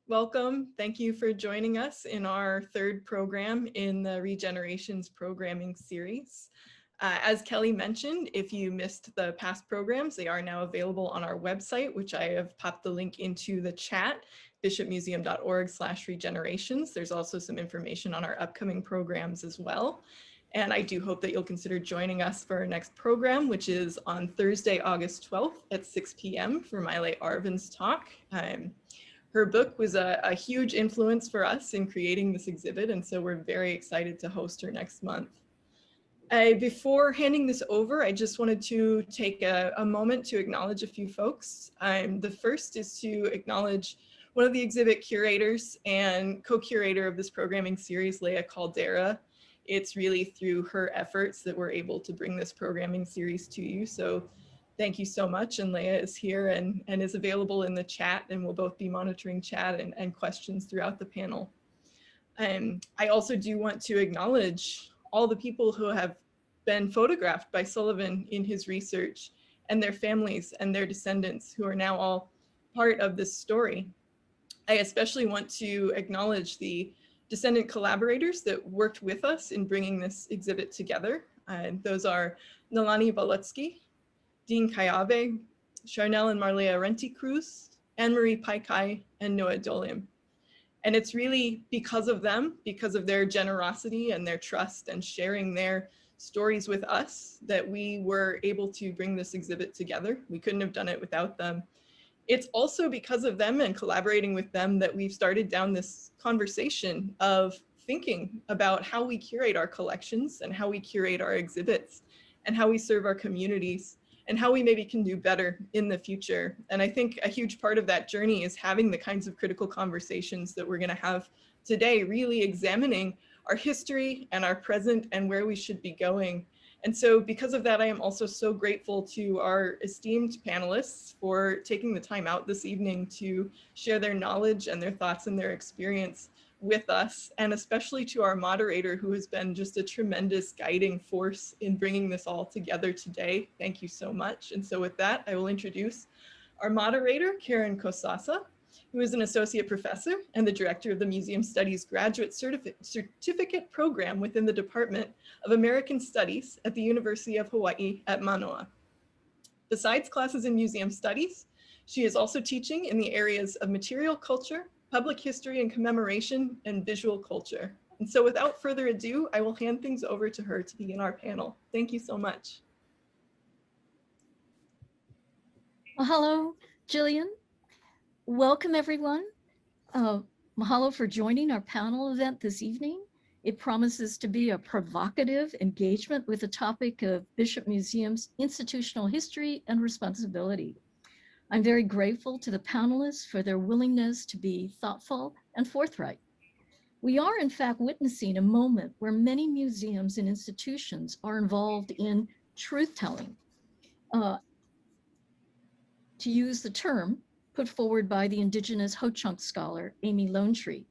welcome. Thank you for joining us in our third program in the Regenerations programming series. As Kelly mentioned, if you missed the past programs, they are now available on our website, which I have popped the link into the chat, bishopmuseum.org/regenerations. There's also some information on our upcoming programs as well. And I do hope that you'll consider joining us for our next program, which is on Thursday, August 12th at 6 p.m. for Maile Arvin's talk. Her book was a huge influence for us in creating this exhibit, and so we're very excited to host her next month. Before handing this over, I just wanted to take a moment to acknowledge a few folks. The first is to acknowledge one of the exhibit curators and co-curator of this programming series, Leia Caldera. It's really through her efforts that we're able to bring this programming series to you. So thank you so much. And Leia is here and is available in the chat, and we'll both be monitoring chat and questions throughout the panel. I also do want to acknowledge all the people who have been photographed by Sullivan in his research, and their families and their descendants who are now all part of this story. I especially want to acknowledge the Descendant Collaborators that worked with us in bringing this exhibit together. Those are Nalani Balutsky, Dean Kayave, Charnel and Marlea Renti-Cruz, Anne-Marie Paikai, and Noah Dolim. And it's really because of them, because of their generosity and their trust and sharing their stories with us, that we were able to bring this exhibit together. We couldn't have done it without them. It's also because of them and collaborating with them that we've started down this conversation of thinking about how we curate our collections and how we curate our exhibits and how we serve our communities and how we maybe can do better in the future. And I think a huge part of that journey is having the kinds of critical conversations that we're gonna have today, really examining our history and our present and where we should be going. And so because of that, I am also so grateful to our esteemed panelists for taking the time out this evening to share their knowledge and their thoughts and their experience with us, and especially to our moderator, who has been just a tremendous guiding force in bringing this all together today. Thank you so much. And so with that, I will introduce our moderator, Karen Kosasa, who is an associate professor and the director of the Museum Studies Graduate Certificate Program within the Department of American Studies at the University of Hawaii at Mānoa. Besides classes in museum studies, she is also teaching in the areas of material culture, public history and commemoration, and visual culture. And so without further ado, I will hand things over to her to begin our panel. Thank you so much. Well, hello, Jillian. Welcome, everyone. Mahalo for joining our panel event this evening. It promises to be a provocative engagement with the topic of Bishop Museum's institutional history and responsibility. I'm very grateful to the panelists for their willingness to be thoughtful and forthright. We are, in fact, witnessing a moment where many museums and institutions are involved in truth-telling, to use the term put forward by the Indigenous Ho-Chunk scholar, Amy Lonetree.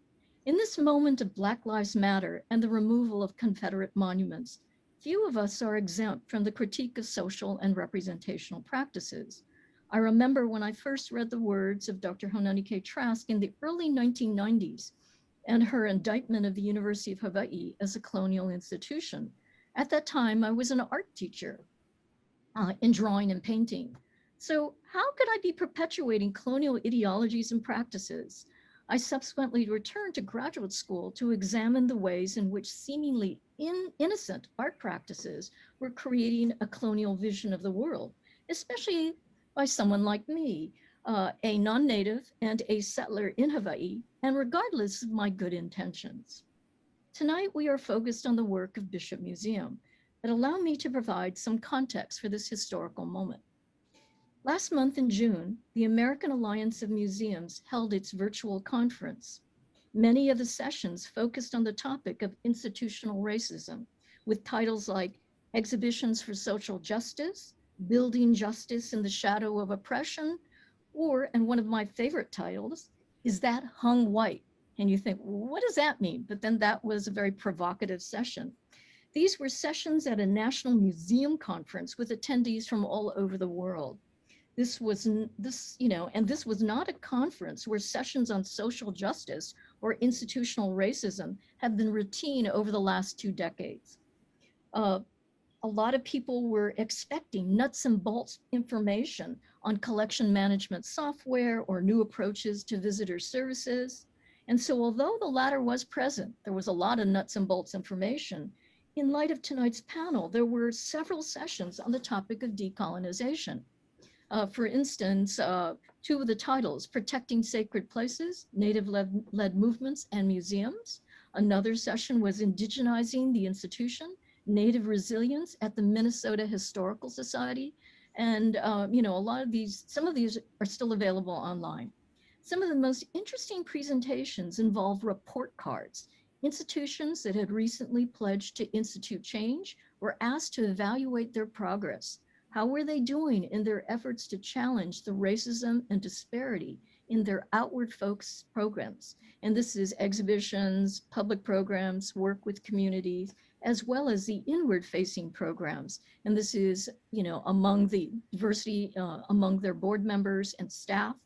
In this moment of Black Lives Matter and the removal of Confederate monuments, few of us are exempt from the critique of social and representational practices. I remember when I first read the words of Dr. Honani K. Trask in the early 1990s and her indictment of the University of Hawaii as a colonial institution. At that time, I was an art teacher in drawing and painting. So how could I be perpetuating colonial ideologies and practices? I subsequently returned to graduate school to examine the ways in which seemingly innocent art practices were creating a colonial vision of the world, especially by someone like me, a non-native and a settler in Hawaii, and regardless of my good intentions. Tonight, we are focused on the work of Bishop Museum, but allow me to provide some context for this historical moment. Last month in June, the American Alliance of Museums held its virtual conference. Many of the sessions focused on the topic of institutional racism, with titles like Exhibitions for Social Justice, Building Justice in the Shadow of Oppression, or, and one of my favorite titles, Is That Hung White? And you think, well, what does that mean? But then that was a very provocative session. These were sessions at a national museum conference with attendees from all over the world. This was this was not a conference where sessions on social justice or institutional racism have been routine over the last 2 decades. A lot of people were expecting nuts and bolts information on collection management software or new approaches to visitor services. And so although the latter was present, there was a lot of nuts and bolts information. In light of tonight's panel, there were several sessions on the topic of decolonization. For instance, 2 of the titles, Protecting Sacred Places, Native-led Movements and Museums. Another session was Indigenizing the Institution, Native Resilience at the Minnesota Historical Society. And, some of these are still available online. Some of the most interesting presentations involve report cards. Institutions that had recently pledged to institute change were asked to evaluate their progress. How were they doing in their efforts to challenge the racism and disparity in their outward focus programs? And this is exhibitions, public programs, work with communities, as well as the inward facing programs. And this is, among the diversity among their board members and staff.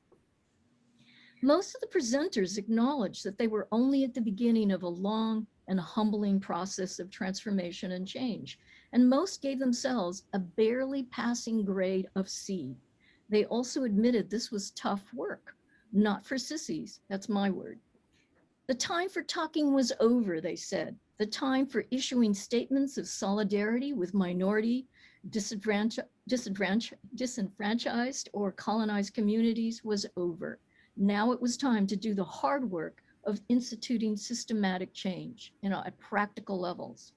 Most of the presenters acknowledged that they were only at the beginning of a long and humbling process of transformation and change, and most gave themselves a barely passing grade of C. They also admitted this was tough work, not for sissies, that's my word. The time for talking was over, they said. The time for issuing statements of solidarity with minority, disenfranchised or colonized communities was over. Now it was time to do the hard work of instituting systematic change, at practical levels.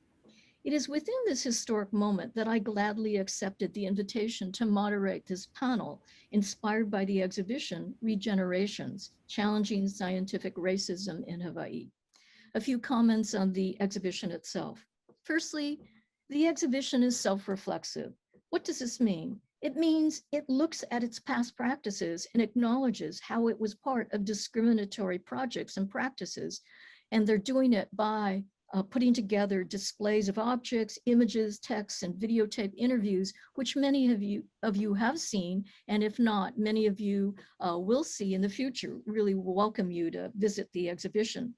It is within this historic moment that I gladly accepted the invitation to moderate this panel inspired by the exhibition, Regenerations, Challenging Scientific Racism in Hawaii. A few comments on the exhibition itself. Firstly, the exhibition is self-reflexive. What does this mean? It means it looks at its past practices and acknowledges how it was part of discriminatory projects and practices, and they're doing it by putting together displays of objects, images, texts, and videotape interviews, which many of you have seen, and if not, many of you will see in the future. Really welcome you to visit the exhibition.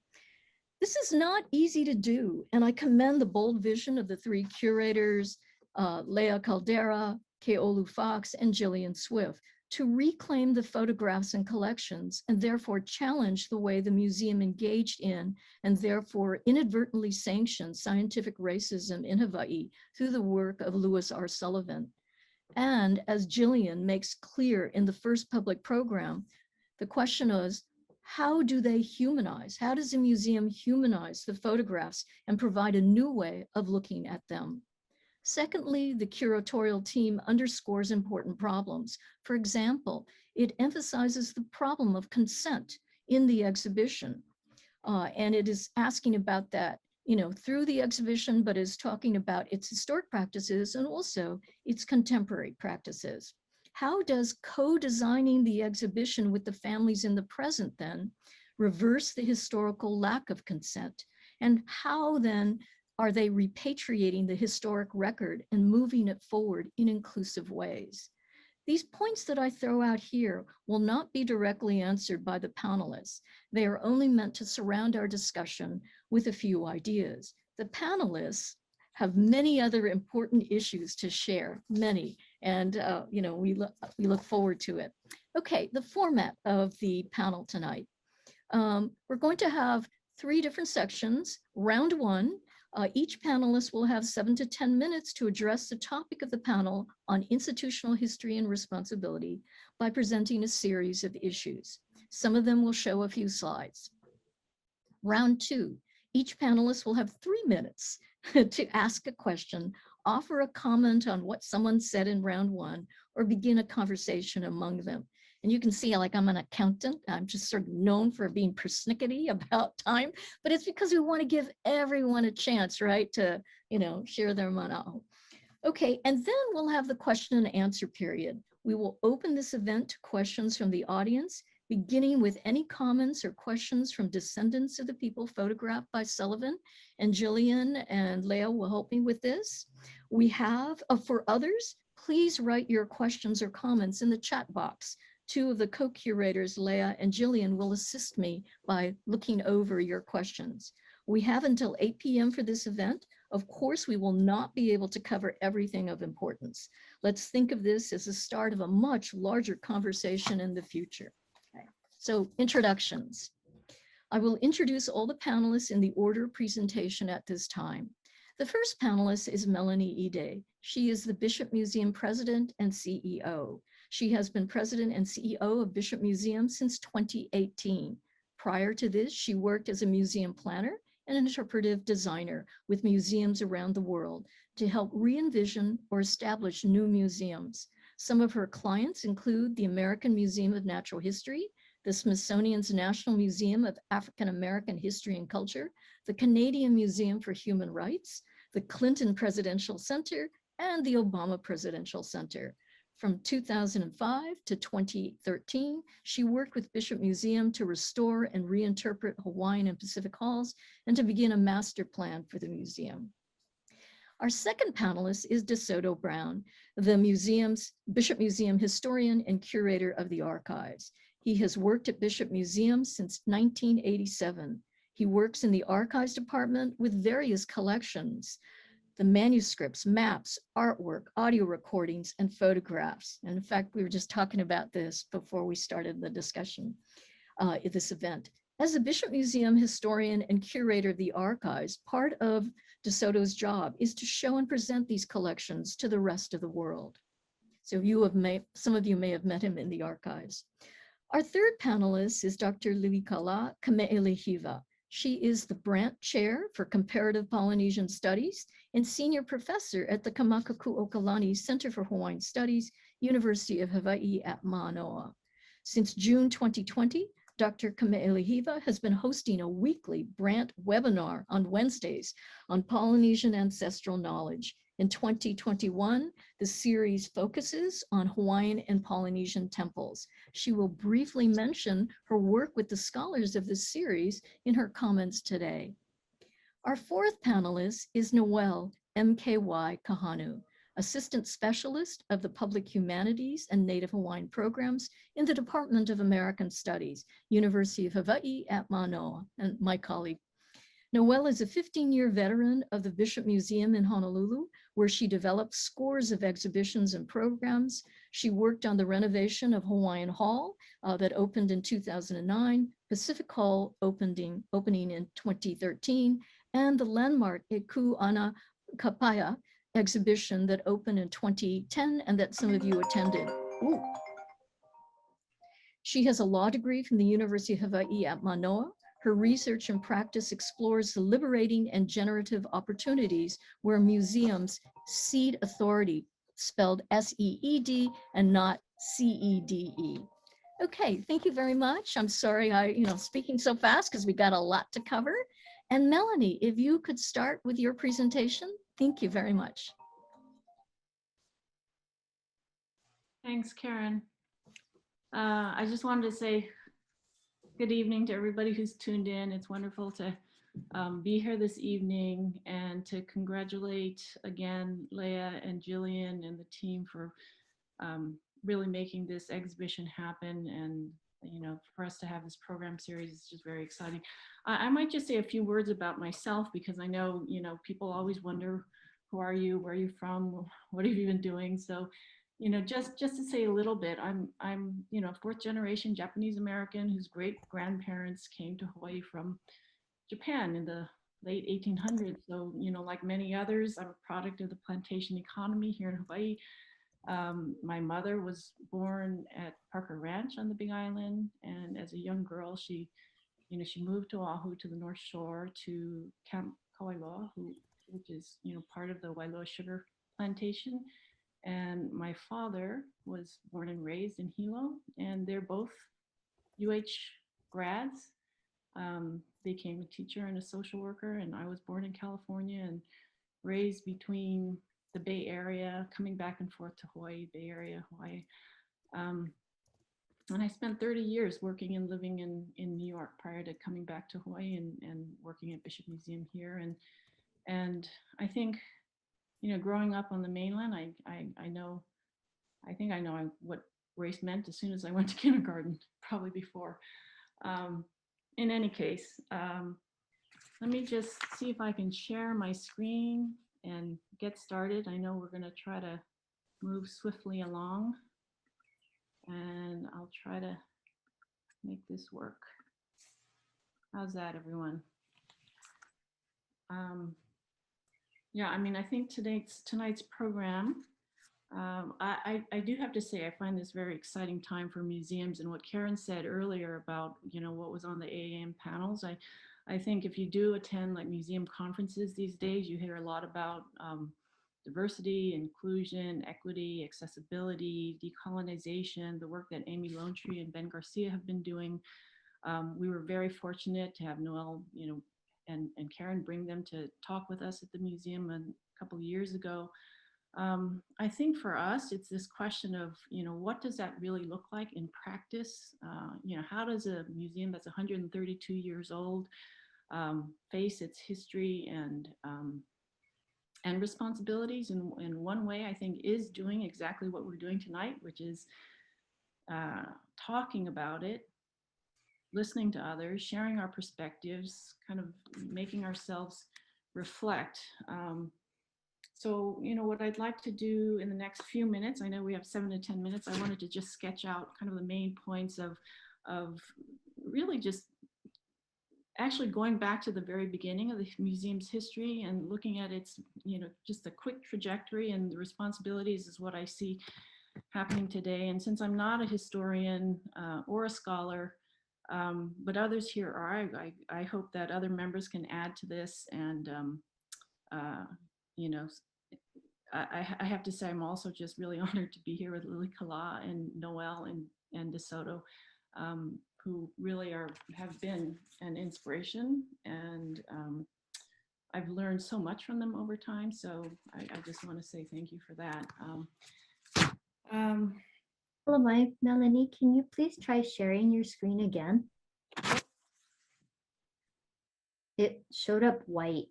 This is not easy to do, and I commend the bold vision of the 3 curators, Leia Caldera, Keolu Fox, and Jillian Swift, to reclaim the photographs and collections and therefore challenge the way the museum engaged in and therefore inadvertently sanctioned scientific racism in Hawaii through the work of Louis R. Sullivan. And as Jillian makes clear in the first public program, the question is, how do they humanize? How does a museum humanize the photographs and provide a new way of looking at them? Secondly, the curatorial team underscores important problems. For example, it emphasizes the problem of consent in the exhibition. And it is asking about that, through the exhibition, but is talking about its historic practices and also its contemporary practices. How does co-designing the exhibition with the families in the present then reverse the historical lack of consent? And how then are they repatriating the historic record and moving it forward in inclusive ways? These points that I throw out here will not be directly answered by the panelists. They are only meant to surround our discussion with a few ideas. The panelists have many other important issues to share, many, and we look forward to it. Okay, the format of the panel tonight. We're going to have 3 different sections. Round 1, each panelist will have 7 to 10 minutes to address the topic of the panel on institutional history and responsibility by presenting a series of issues. Some of them will show a few slides. Round 2, each panelist will have 3 minutes to ask a question, offer a comment on what someone said in round 1, or begin a conversation among them. And you can see, like, I'm an accountant. I'm just sort of known for being persnickety about time, but it's because we want to give everyone a chance, right, to, share their manaʻo. Okay, and then we'll have the question and answer period. We will open this event to questions from the audience, beginning with any comments or questions from descendants of the people photographed by Sullivan, and Jillian and Leia will help me with this. We have, for others, Please write your questions or comments in the chat box. Two of the co-curators, Leia and Jillian, will assist me by looking over your questions. We have until 8 p.m. for this event. Of course, we will not be able to cover everything of importance. Let's think of this as the start of a much larger conversation in the future. Okay. So, introductions. I will introduce all the panelists in the order of presentation at this time. The first panelist is Melanie Ide. She is the Bishop Museum President and CEO. She has been President and CEO of Bishop Museum since 2018. Prior to this, she worked as a museum planner and interpretive designer with museums around the world to help re-envision or establish new museums. Some of her clients include the American Museum of Natural History, the Smithsonian's National Museum of African American History and Culture, the Canadian Museum for Human Rights, the Clinton Presidential Center, and the Obama Presidential Center. From 2005 to 2013, she worked with Bishop Museum to restore and reinterpret Hawaiian and Pacific halls and to begin a master plan for the museum. Our second panelist is DeSoto Brown, the Bishop Museum historian and curator of the archives. He has worked at Bishop Museum since 1987. He works in the archives department with various collections, the manuscripts, maps, artwork, audio recordings, and photographs. And in fact, we were just talking about this before we started the discussion at this event. As a Bishop Museum historian and curator of the archives, part of DeSoto's job is to show and present these collections to the rest of the world. So some of you may have met him in the archives. Our third panelist is Dr. Lilikalā Kameʻeleihiwa. She is the Brandt Chair for Comparative Polynesian Studies and Senior Professor at the Kamakakūokalani Center for Hawaiian Studies, University of Hawaii at Mānoa. Since June 2020, Dr. Kameʻeleihiwa has been hosting a weekly Brandt webinar on Wednesdays on Polynesian ancestral knowledge. In 2021, the series focuses on Hawaiian and Polynesian temples. She will briefly mention her work with the scholars of this series in her comments today. Our fourth panelist is Noelle MKY Kahanu, Assistant Specialist of the Public Humanities and Native Hawaiian Programs in the Department of American Studies, University of Hawaii at Mānoa, and my colleague. Noelle is a 15-year veteran of the Bishop Museum in Honolulu, where she developed scores of exhibitions and programs. She worked on the renovation of Hawaiian Hall that opened in 2009, Pacific Hall opening in 2013, and the landmark Eku Ana Kapaya exhibition that opened in 2010 and that some of you attended. Ooh. She has a law degree from the University of Hawaii at Mānoa. Her research and practice explores the liberating and generative opportunities where museums cede authority, spelled S-E-E-D and not C-E-D-E. Okay, thank you very much. I'm sorry speaking so fast because we got a lot to cover. And Melanie, if you could start with your presentation, thank you very much. Thanks, Karen. I just wanted to say good evening to everybody who's tuned in. It's wonderful to be here this evening and to congratulate again Leia and Jillian and the team for really making this exhibition happen, and for us to have this program series is just very exciting. I might just say a few words about myself because I know people always wonder, who are you, where are you from, what have you been doing? So just to say a little bit, I'm fourth generation Japanese American whose great grandparents came to Hawaii from Japan in the late 1800s. So, like many others, I'm a product of the plantation economy here in Hawaii. My mother was born at Parker Ranch on the Big Island, and as a young girl, she moved to Oahu, to the North Shore, to Camp Kauailoa, which is part of the Wailoa sugar plantation. And my father was born and raised in Hilo, and they're both UH grads. Became a teacher and a social worker, and I was born in California and raised between the Bay Area, coming back and forth to Hawaii, Bay Area, Hawaii. And I spent 30 years working and living in New York prior to coming back to Hawaii and working at Bishop Museum here. And I think growing up on the mainland, I think I know what race meant as soon as I went to kindergarten, probably before. In any case, let me just see if I can share my screen and get started. I know we're going to try to move swiftly along, and I'll try to make this work. How's that, everyone? Yeah, I mean, I think tonight's program, I do have to say, I find this very exciting time for museums, and what Karen said earlier about, what was on the AAM panels. I think if you do attend like museum conferences these days, you hear a lot about diversity, inclusion, equity, accessibility, decolonization, the work that Amy Lonetree and Ben Garcia have been doing. We were very fortunate to have Noelle, and Karen bring them to talk with us at the museum a couple of years ago. I think for us, it's this question of, what does that really look like in practice? How does a museum that's 132 years old face its history and responsibilities? And one way, I think, is doing exactly what we're doing tonight, which is talking about it, listening to others, sharing our perspectives, kind of making ourselves reflect. So, what I'd like to do in the next few minutes, I know we have 7 to 10 minutes, I wanted to just sketch out kind of the main points of really just actually going back to the very beginning of the museum's history and looking at its, just a quick trajectory, and the responsibilities is what I see happening today. And since I'm not a historian or a scholar, but others here are, I hope that other members can add to this. And, I have to say, I'm also just really honored to be here with Lilikalā and Noelle and DeSoto, who really have been an inspiration. And I've learned so much from them over time. So I just want to say thank you for that. Hello, Melanie, can you please try sharing your screen again? It showed up white.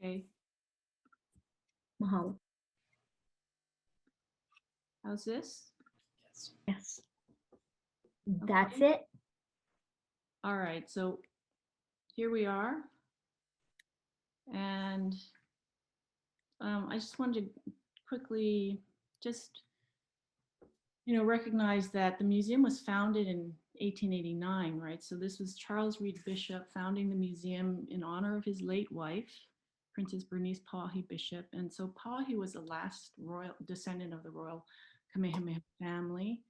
Okay. Mahalo. How's this? Yes. That's it. All right, so here we are. And I just wanted to quickly just, recognize that the museum was founded in 1889, right? So this was Charles Reed Bishop founding the museum in honor of his late wife, Princess Bernice Pauahi Bishop. And so Pauahi was the last royal descendant of the royal Kamehameha family.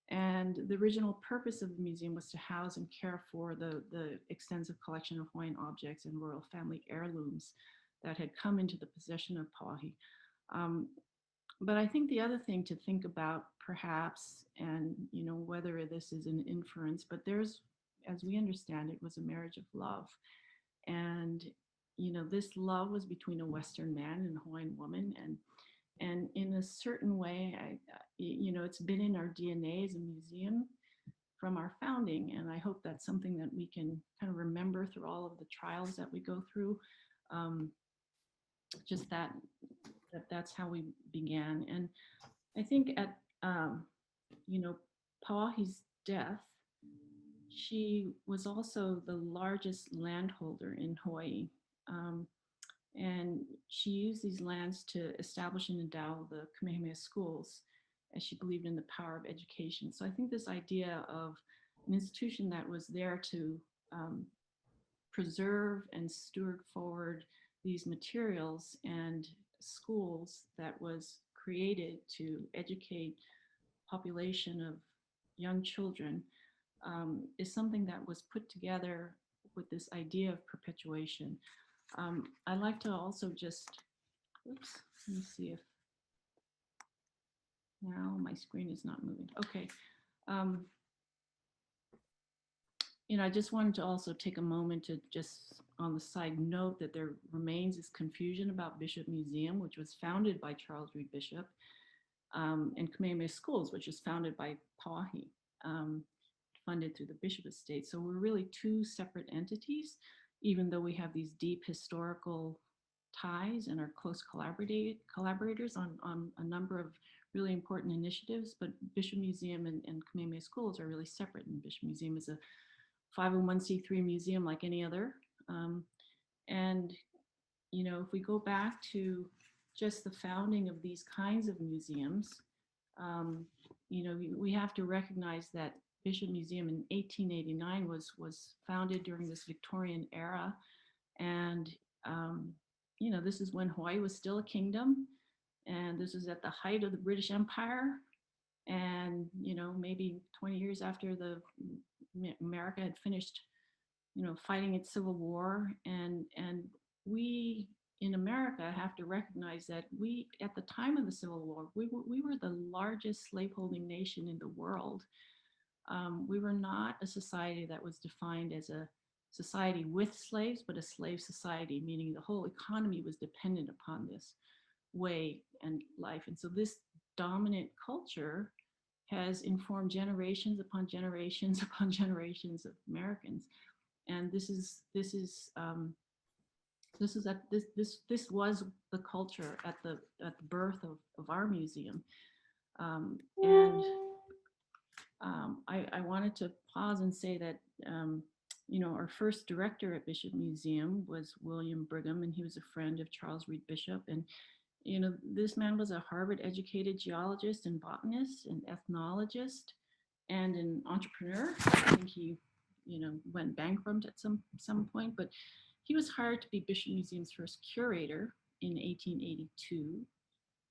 And the original purpose of the museum was to house and care for the extensive collection of Hawaiian objects and royal family heirlooms that had come into the possession of Pauahi. But I think the other thing to think about, perhaps, and whether this is an inference, but there's, as we understand it, was a marriage of love. And this love was between a Western man and a Hawaiian woman. And in a certain way, it's been in our DNA as a museum from our founding. And I hope that's something that we can kind of remember through all of the trials that we go through. Just that's how we began. And I think at, Pauahi's death, she was also the largest landholder in Hawaii. And she used these lands to establish and endow the Kamehameha schools, as she believed in the power of education. So I think this idea of an institution that was there to preserve and steward forward these materials, and schools that was created to educate population of young children, is something that was put together with this idea of perpetuation. I'd like to also just, oops, let me see if now my screen is not moving. Okay. I just wanted to also take a moment to just on the side note that there remains this confusion about Bishop Museum, which was founded by Charles Reed Bishop, and Kamehameha Schools, which was founded by Pauahi, funded through the Bishop estate. So we're really two separate entities, even though we have these deep historical ties and are close collaborators on a number of really important initiatives, but Bishop Museum and Kamehameha Schools are really separate. And Bishop Museum is a 501c3 museum like any other. And, you know, if we go back to just the founding of these kinds of museums, you know, we have to recognize that Bishop Museum in 1889 was founded during this Victorian era. And, you know, this is when Hawaii was still a kingdom. And this is at the height of the British Empire. And, you know, maybe 20 years after America had finished, you know, fighting its Civil War. And we in America have to recognize that we, at the time of the Civil War, we were the largest slaveholding nation in the world. We were not a society that was defined as a society with slaves, but a slave society, meaning the whole economy was dependent upon this way and life. And so this dominant culture has informed generations upon generations upon generations of Americans. And this was the culture at the birth of our museum. I wanted to pause and say that, you know, our first director at Bishop Museum was William Brigham, and he was a friend of Charles Reed Bishop. And, you know, this man was a Harvard educated geologist and botanist and ethnologist and an entrepreneur. I think he, you know, went bankrupt at some point, but he was hired to be Bishop Museum's first curator in 1882.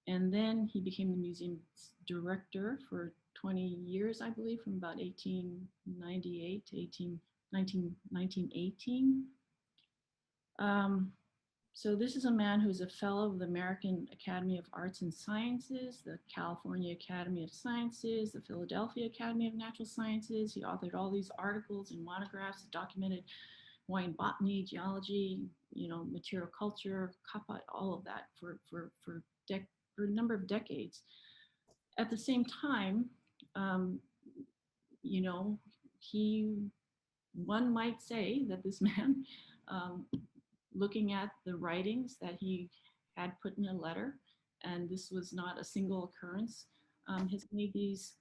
And then he became the museum's director for 20 years, I believe, from about 1898 to 1918. So this is a man who's a fellow of the American Academy of Arts and Sciences, the California Academy of Sciences, the Philadelphia Academy of Natural Sciences. He authored all these articles and monographs, documented Hawaiian botany, geology, you know, material culture, kapa, all of that for a number of decades. At the same time, you know, one might say that this man, looking at the writings that he had put in a letter, and this was not a single occurrence, has made these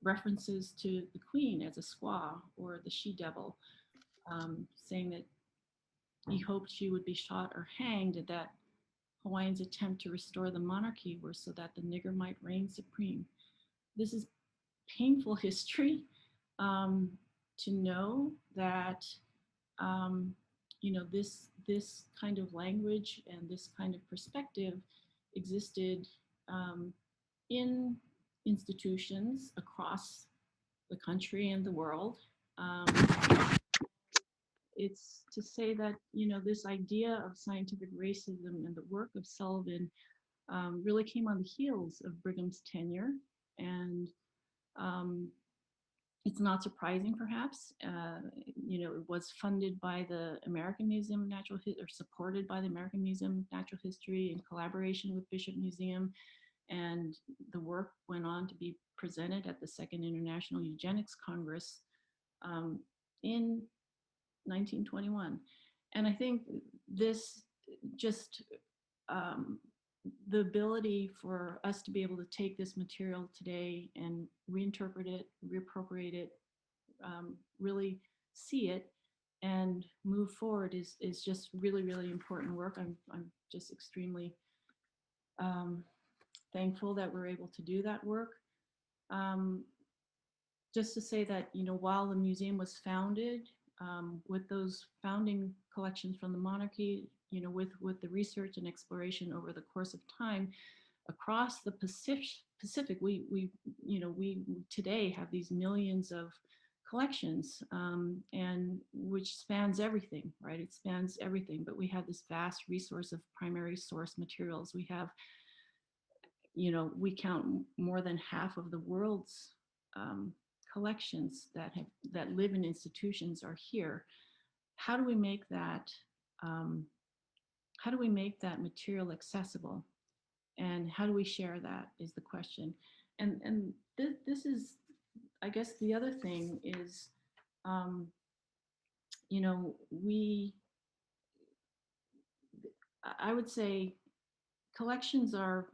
references to the queen as a squaw or the she-devil, saying that he hoped she would be shot or hanged, and that Hawaiians' attempt to restore the monarchy were so that the nigger might reign supreme. This is painful history, to know that, you know, this kind of language and this kind of perspective existed in institutions across the country and the world. It's to say that, you know, this idea of scientific racism and the work of Sullivan really came on the heels of Brigham's tenure. And it's not surprising, perhaps. You know, it was funded by the American Museum of Natural History, or supported by the American Museum of Natural History in collaboration with Bishop Museum. And the work went on to be presented at the Second International Eugenics Congress in 1921. And I think this just, the ability for us to be able to take this material today and reinterpret it, reappropriate it, really see it and move forward is just really, really important work. I'm just extremely thankful that we're able to do that work. Just to say that, you know, while the museum was founded, with those founding collections from the monarchy, you know, with the research and exploration over the course of time across the Pacific, we you know, we today have these millions of collections, and which spans everything, right? It spans everything, but we have this vast resource of primary source materials. We have, you know, we count more than half of the world's collections that live in institutions are here. How do we make that? How do we make that material accessible? And how do we share that is the question. And this is, I guess, the other thing is, you know, I would say collections are,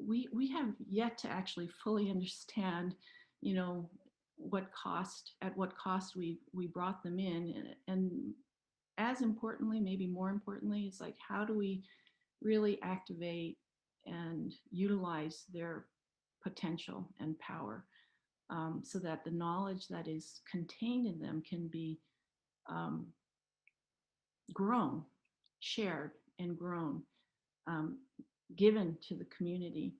we have yet to actually fully understand, you know, at what cost we brought them in. And as importantly, maybe more importantly, it's like, how do we really activate and utilize their potential and power, so that the knowledge that is contained in them can be grown, shared, and grown, um, given to the community.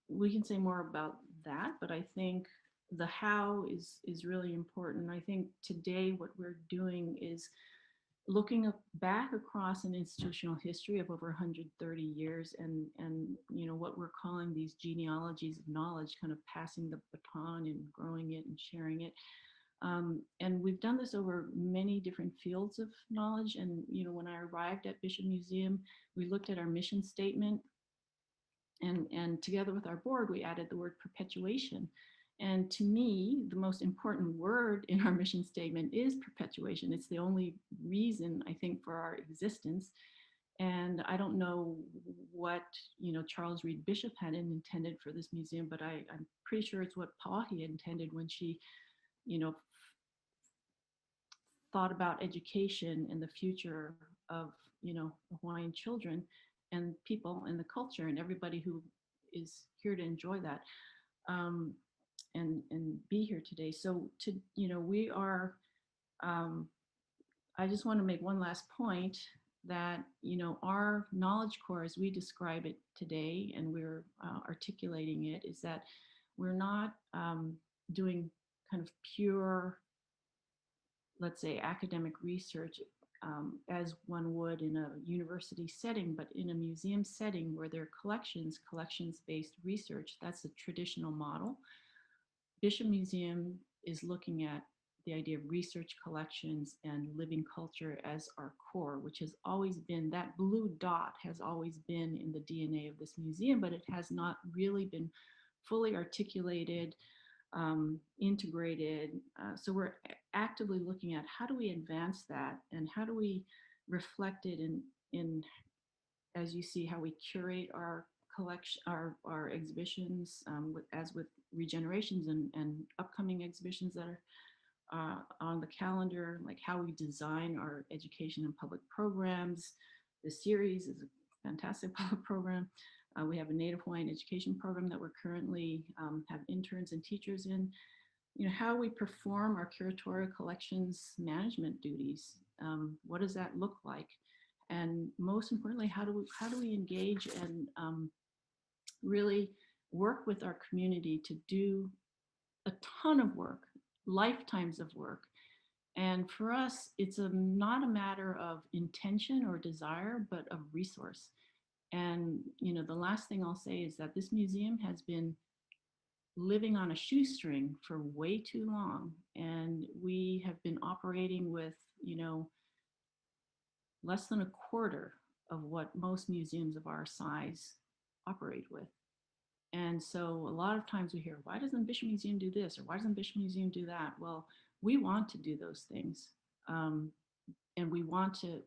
We can say more about that, but I think the how is really important. I think today what we're doing is looking back across an institutional history of over 130 years, and you know, what we're calling these genealogies of knowledge, kind of passing the baton and growing it and sharing it. And we've done this over many different fields of knowledge. And you know, when I arrived at Bishop Museum, we looked at our mission statement, and together with our board, we added the word perpetuation. And to me, the most important word in our mission statement is perpetuation. It's the only reason, I think, for our existence. And I don't know what, you know, Charles Reed Bishop had intended for this museum, but I'm pretty sure it's what Pahi intended when she, you know, thought about education and the future of, you know, Hawaiian children and people and the culture and everybody who is here to enjoy that, and be here today. So you know, we are, I just want to make one last point that, you know, our knowledge core as we describe it today, and we're articulating it, is that we're not doing kind of pure, let's say, academic research as one would in a university setting, but in a museum setting where there are collections-based research. That's the traditional model. Bishop Museum is looking at the idea of research collections and living culture as our core, which has always been, that blue dot has always been in the DNA of this museum, but it has not really been fully articulated, integrated. So we're actively looking at how do we advance that, and how do we reflect it in as you see, how we curate our collection, our exhibitions, as with regenerations and upcoming exhibitions that are on the calendar, like how we design our education and public programs. This series is a fantastic public program. We have a Native Hawaiian education program that we're currently have interns and teachers in. You know, how we perform our curatorial collections management duties. What does that look like? And most importantly, how do we engage and really work with our community to do a ton of work, lifetimes of work. And for us, it's not a matter of intention or desire, but of resource. And you know, the last thing I'll say is that this museum has been living on a shoestring for way too long, and we have been operating with, you know, less than a quarter of what most museums of our size operate with. And so a lot of times we hear, why doesn't Bishop Museum do this? Or why doesn't Bishop Museum do that? Well, we want to do those things. And we want to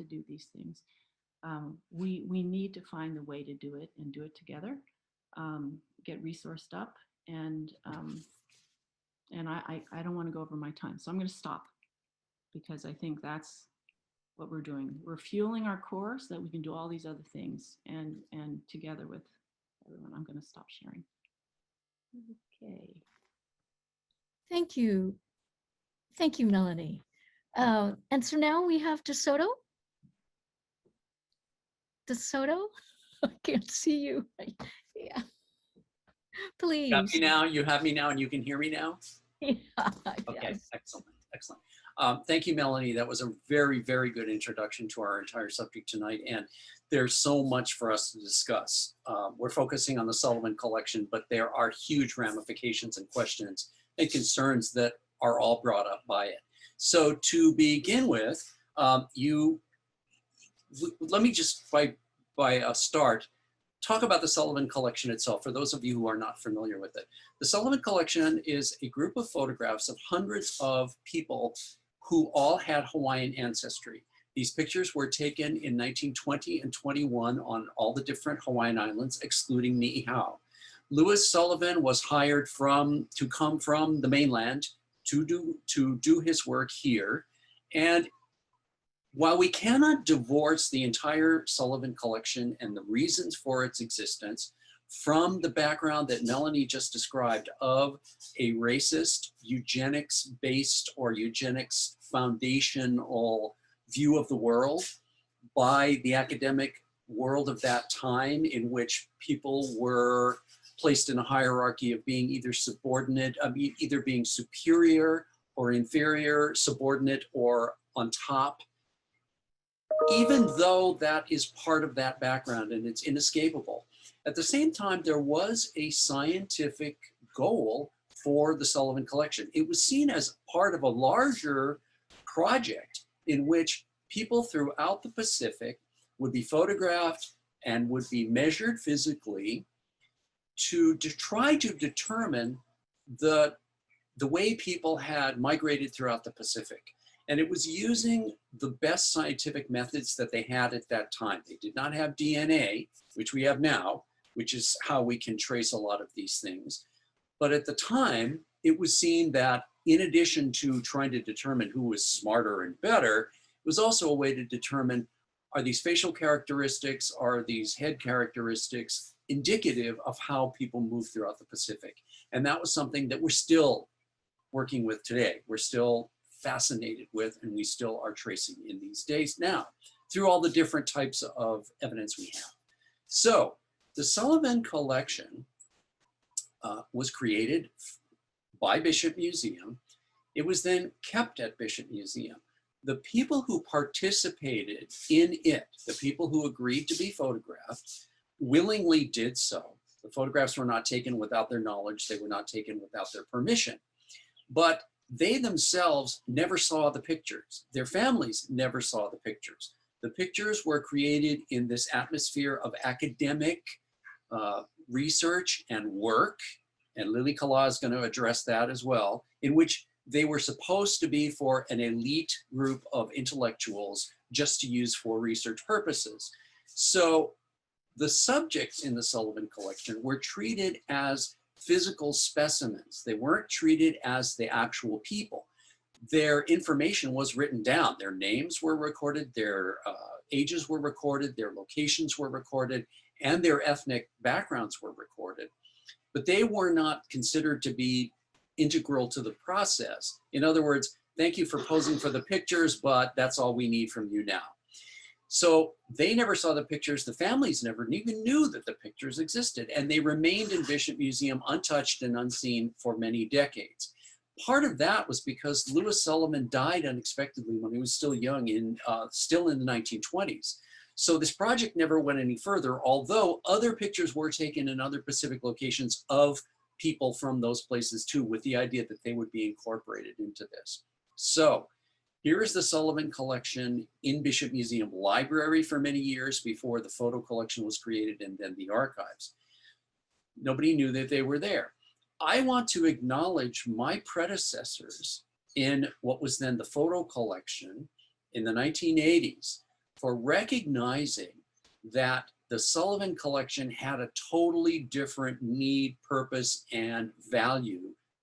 do these things. We need to find the way to do it and do it together, get resourced up. And I don't want to go over my time. So I'm going to stop, because I think that's what we're doing. We're fueling our core so that we can do all these other things, and together with everyone. I'm going to stop sharing. Okay. Thank you. Thank you, Melanie. And so now we have DeSoto. DeSoto? I can't see you. Yeah. Please. You have me now, and you can hear me now? Yeah, Okay, yes. excellent, excellent. Thank you, Melanie. That was a very, very good introduction to our entire subject tonight. And there's so much for us to discuss. We're focusing on the Sullivan Collection, but there are huge ramifications and questions and concerns that are all brought up by it. So to begin with, let me just by a start, talk about the Sullivan Collection itself, for those of you who are not familiar with it. The Sullivan Collection is a group of photographs of hundreds of people who all had Hawaiian ancestry. These pictures were taken in 1920 and 21 on all the different Hawaiian islands, excluding Niihau. Lewis Sullivan was hired to come from the mainland to do his work here. And while we cannot divorce the entire Sullivan collection and the reasons for its existence from the background that Melanie just described of a racist, eugenics-based or eugenics foundational view of the world by the academic world of that time, in which people were placed in a hierarchy of being either subordinate, either being superior or inferior, subordinate or on top. Even though that is part of that background and it's inescapable, at the same time, there was a scientific goal for the Sullivan Collection. It was seen as part of a larger project in which people throughout the Pacific would be photographed and would be measured physically to try to determine the way people had migrated throughout the Pacific. And it was using the best scientific methods that they had at that time. They did not have DNA, which we have now, which is how we can trace a lot of these things. But at the time, it was seen that in addition to trying to determine who was smarter and better, it was also a way to determine, are these facial characteristics, are these head characteristics indicative of how people move throughout the Pacific? And that was something that we're still working with today. We're still fascinated with, and we still are tracing in these days now through all the different types of evidence we have. So the Sullivan Collection was created by Bishop Museum. It was then kept at Bishop Museum. The people who participated in it, the people who agreed to be photographed, willingly did so. The photographs were not taken without their knowledge. They were not taken without their permission. But they themselves never saw the pictures. Their families never saw the pictures. The pictures were created in this atmosphere of academic research and work, and Lilikalā is going to address that as well, in which they were supposed to be for an elite group of intellectuals just to use for research purposes. So the subjects in the Sullivan Collection were treated as physical specimens. They weren't treated as the actual people. Their information was written down. Their names were recorded, their ages were recorded, their locations were recorded, and their ethnic backgrounds were recorded. But they were not considered to be integral to the process. In other words, thank you for posing for the pictures, but that's all we need from you now. So they never saw the pictures. The families never even knew that the pictures existed, and they remained in Bishop Museum untouched and unseen for many decades. Part of that was because Lewis Sullivan died unexpectedly when he was still young, still in the 1920s. So this project never went any further, although other pictures were taken in other Pacific locations of people from those places too, with the idea that they would be incorporated into this. So here is the Sullivan Collection in Bishop Museum Library for many years before the photo collection was created and then the archives. Nobody knew that they were there. I want to acknowledge my predecessors in what was then the photo collection in the 1980s for recognizing that the Sullivan Collection had a totally different need, purpose, and value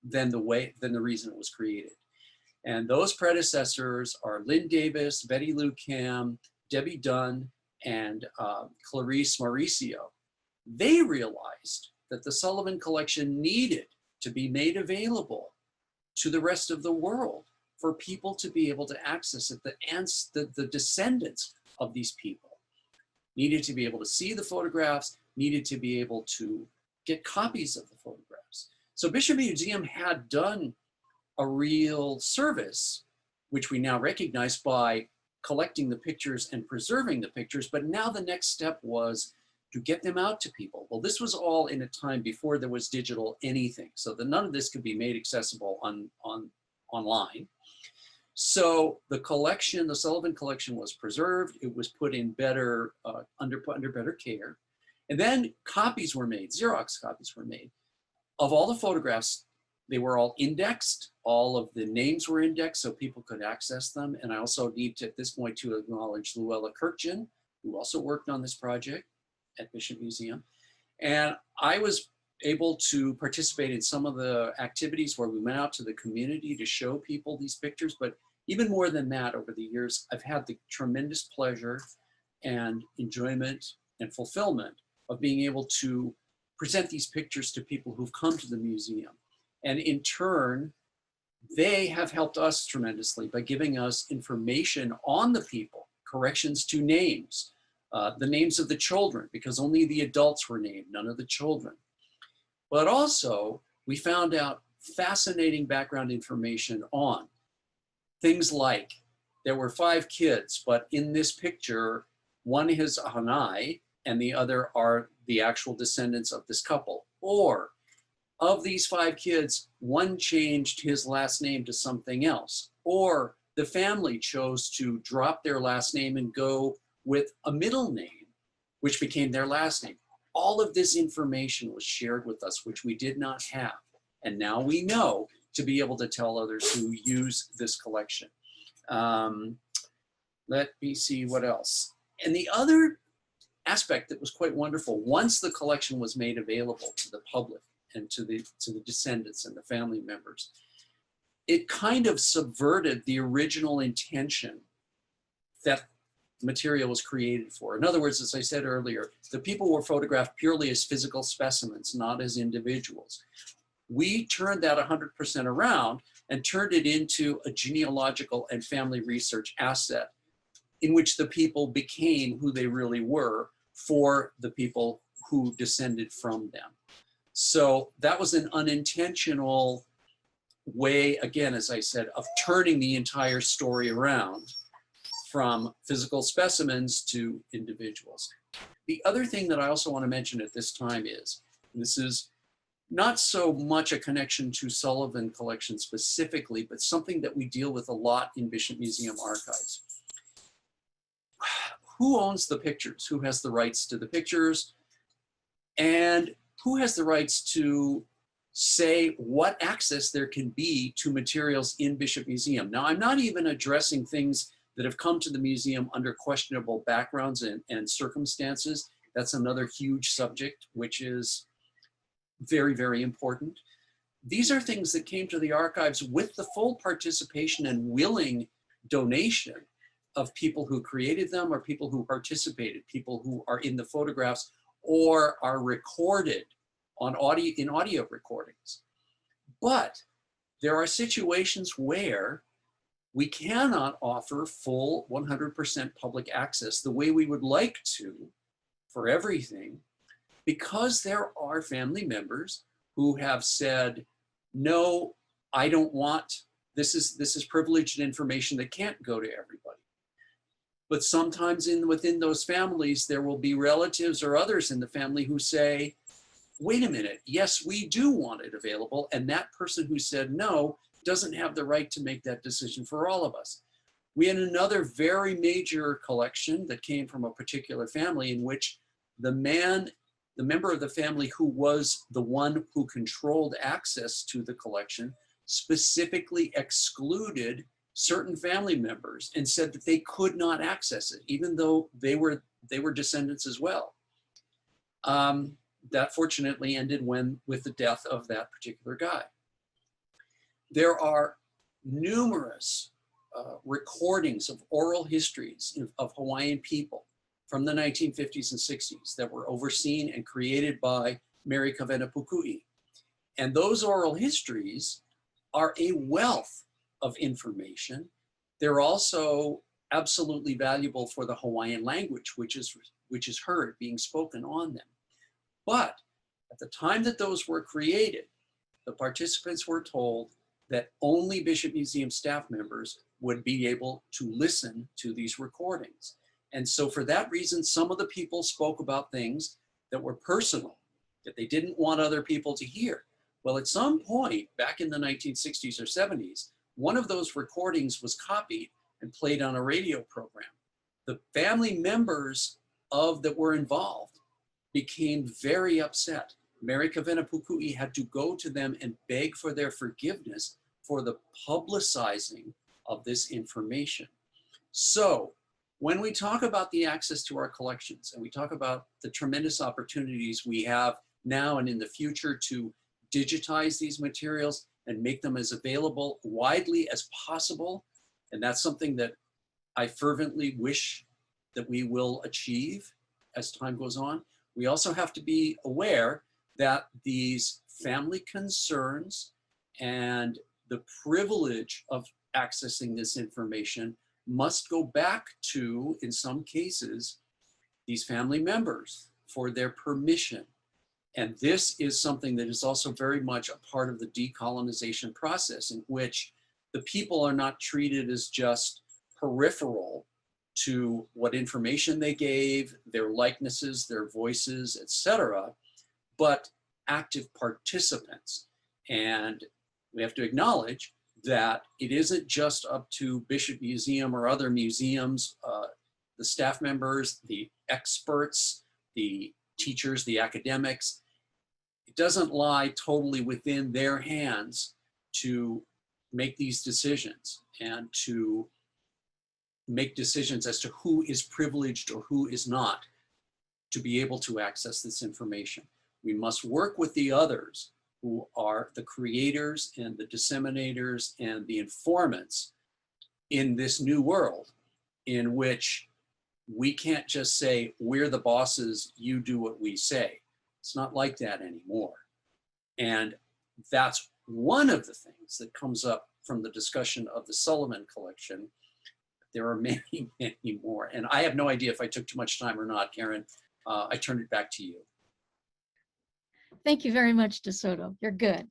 than the reason it was created. And those predecessors are Lynn Davis, Betty Lou Kam, Debbie Dunn, and Clarice Mauricio. They realized that the Sullivan Collection needed to be made available to the rest of the world for people to be able to access it. The descendants of these people needed to be able to see the photographs, needed to be able to get copies of the photographs. So Bishop Museum had done a real service, which we now recognize by collecting the pictures and preserving the pictures, but now the next step was to get them out to people. Well, this was all in a time before there was digital anything, so that none of this could be made accessible online. So the collection, the Sullivan Collection, was preserved. It was put in better, under better care. And then copies were made, Xerox copies were made of all the photographs They were all indexed. All of the names were indexed so people could access them. And I also need to, at this point, to acknowledge Leia Caldera, who also worked on this project at Bishop Museum. And I was able to participate in some of the activities where we went out to the community to show people these pictures. But even more than that, over the years, I've had the tremendous pleasure and enjoyment and fulfillment of being able to present these pictures to people who've come to the museum. And in turn, they have helped us tremendously by giving us information on the people, corrections to names, the names of the children, because only the adults were named, none of the children. But also, we found out fascinating background information on things like there were 5 kids, but in this picture, one is a Hanai and the other are the actual descendants of this couple. Or of these 5 kids, one changed his last name to something else. Or the family chose to drop their last name and go with a middle name, which became their last name. All of this information was shared with us, which we did not have. And now we know to be able to tell others who use this collection. Let me see what else. And the other aspect that was quite wonderful, once the collection was made available to the public and to the descendants and the family members, it kind of subverted the original intention that material was created for. In other words, as I said earlier, the people were photographed purely as physical specimens, not as individuals. We turned that 100% around and turned it into a genealogical and family research asset in which the people became who they really were for the people who descended from them. So that was an unintentional way, again, as I said, of turning the entire story around from physical specimens to individuals. The other thing that I also want to mention at this time is, this is not so much a connection to Sullivan Collection specifically, but something that we deal with a lot in Bishop Museum archives. Who owns the pictures? Who has the rights to the pictures? And who has the rights to say what access there can be to materials in Bishop Museum? Now, I'm not even addressing things that have come to the museum under questionable backgrounds and circumstances. That's another huge subject, which is very, very important. These are things that came to the archives with the full participation and willing donation of people who created them or people who participated, people who are in the photographs or are recorded on audio, in audio recordings. But there are situations where we cannot offer full 100% public access the way we would like to for everything, because there are family members who have said, no, I don't want, this is privileged information that can't go to everybody. But sometimes within those families, there will be relatives or others in the family who say, wait a minute, yes, we do want it available. And that person who said no doesn't have the right to make that decision for all of us. We had another very major collection that came from a particular family in which the member of the family who was the one who controlled access to the collection specifically excluded certain family members and said that they could not access it, even though they were descendants as well. That fortunately ended with the death of that particular guy. There are numerous recordings of oral histories of Hawaiian people from the 1950s and 60s that were overseen and created by Mary Kavena Pukui. And those oral histories are a wealth of information. They're also absolutely valuable for the Hawaiian language, which is heard being spoken on them. But at the time that those were created, the participants were told that only Bishop Museum staff members would be able to listen to these recordings. And so for that reason, some of the people spoke about things that were personal, that they didn't want other people to hear. Well, at some point back in the 1960s or 70s, one of those recordings was copied and played on a radio program. The family members that were involved became very upset. Mary Kavena Pukui had to go to them and beg for their forgiveness for the publicizing of this information. So when we talk about the access to our collections and we talk about the tremendous opportunities we have now and in the future to digitize these materials and make them as available widely as possible, and that's something that I fervently wish that we will achieve as time goes on, we also have to be aware that these family concerns and the privilege of accessing this information must go back to, in some cases, these family members for their permission. And this is something that is also very much a part of the decolonization process, in which the people are not treated as just peripheral to what information they gave, their likenesses, their voices, etc., but active participants. And we have to acknowledge that it isn't just up to Bishop Museum or other museums, the staff members, the experts, the teachers, the academics. It doesn't lie totally within their hands to make these decisions and to make decisions as to who is privileged or who is not to be able to access this information. We must work with the others who are the creators and the disseminators and the informants in this new world, in which we can't just say, we're the bosses, you do what we say. It's not like that anymore. And that's one of the things that comes up from the discussion of the Sullivan Collection. There are many, many more. And I have no idea if I took too much time or not, Karen. I turn it back to you. Thank you very much, DeSoto. You're good.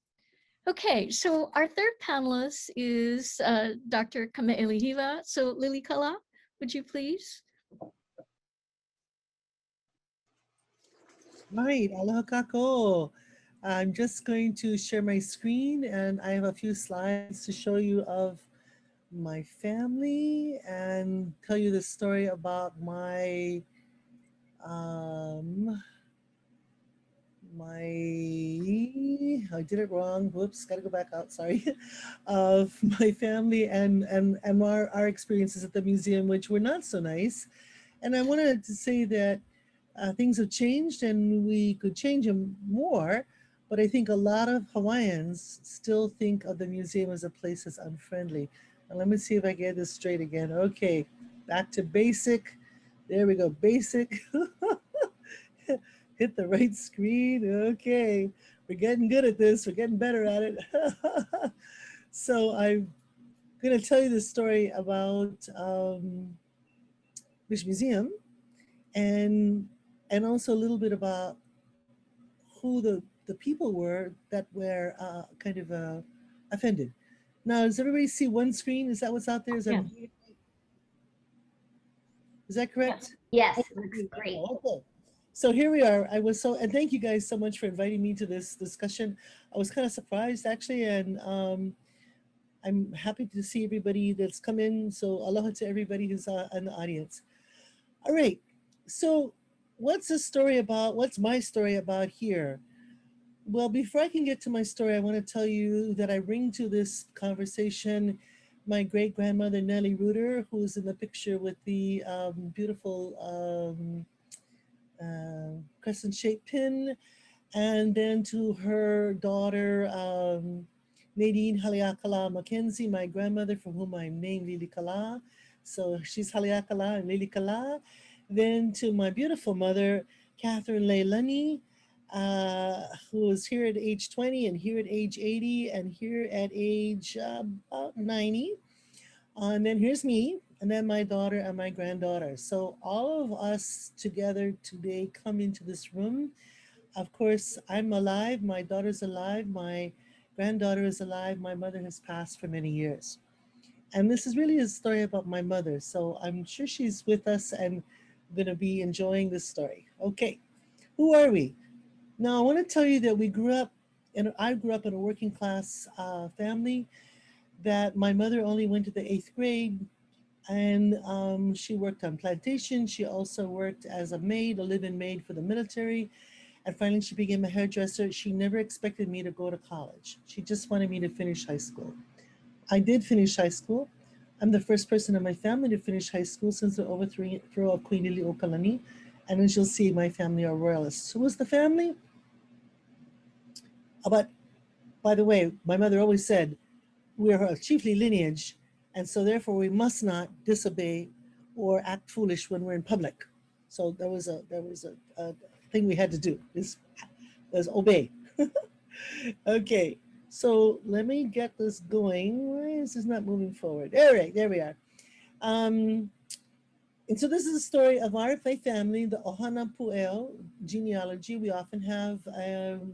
Okay, so our third panelist is Dr. Kameʻeleihiwa. So Lilikalā, would you please? Right, aloha kako. I'm just going to share my screen, and I have a few slides to show you of my family and tell you the story about my I did it wrong. Whoops, gotta go back out, sorry. Of my family and our experiences at the museum, which were not so nice. And I wanted to say that things have changed and we could change them more, but I think a lot of Hawaiians still think of the museum as a place that's unfriendly. And let me see if I get this straight again. Okay, back to basic. There we go, basic. Hit the right screen. Okay, we're getting good at this. We're getting better at it. So I'm gonna tell you the story about British Museum and also a little bit about who the people were that were kind of offended. Now, does everybody see one screen? Is that what's out there? Is that, Yeah. is that correct? Yes, Okay, looks great. okay. So here we are. And thank you guys so much for inviting me to this discussion. I was kind of surprised actually, and I'm happy to see everybody that's come in. So aloha to everybody who's in the audience. All right, so what's the story about? What's my story about here? Well, before I can get to my story, I want to tell you that I bring to this conversation my great-grandmother, Nelly Reuter, who's in the picture with the beautiful crescent-shaped pin, and then to her daughter, Nadine Haleakala Mackenzie, my grandmother, from whom I'm named Lilikalā. So she's Haleakala and Lilikalā. Then to my beautiful mother, Catherine Leilani, who is here at age 20 and here at age 80 and here at age about 90. And then here's me, and then my daughter and my granddaughter. So all of us together today come into this room. Of course, I'm alive, my daughter's alive, my granddaughter is alive, my mother has passed for many years. And this is really a story about my mother. So I'm sure she's with us and gonna be enjoying this story. Okay, who are we? Now I wanna tell you that I grew up in a working class family, that my mother only went to the 8th grade, and she worked on plantation. She also worked as a maid, a live-in maid for the military. And finally, she became a hairdresser. She never expected me to go to college. She just wanted me to finish high school. I did finish high school. I'm the first person in my family to finish high school since the overthrow of Queen Lilikalā. And as you'll see, my family are royalists. Who was the family? But by the way, my mother always said, we are a chiefly lineage, and so therefore we must not disobey or act foolish when we're in public. So there was a thing we had to do, is obey. Okay, so let me get this going. Why is this not moving forward? All right, there we are. And so this is a story of our family, the Ohana Pu'eo genealogy. We often have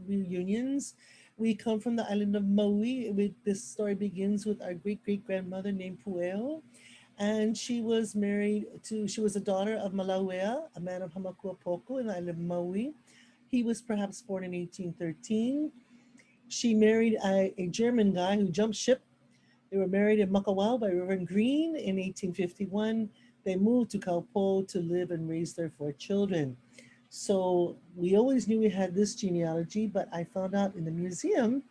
reunions. We come from the island of Maui. This story begins with our great-great-grandmother named Pu'eo. And she was a daughter of Malauea, a man of Hamakuapoku in the island of Maui. He was perhaps born in 1813. She married a German guy who jumped ship. They were married in Makawao by Reverend Green in 1851. They moved to Kaupo to live and raise their 4 children. So we always knew we had this genealogy, but I found out in the museum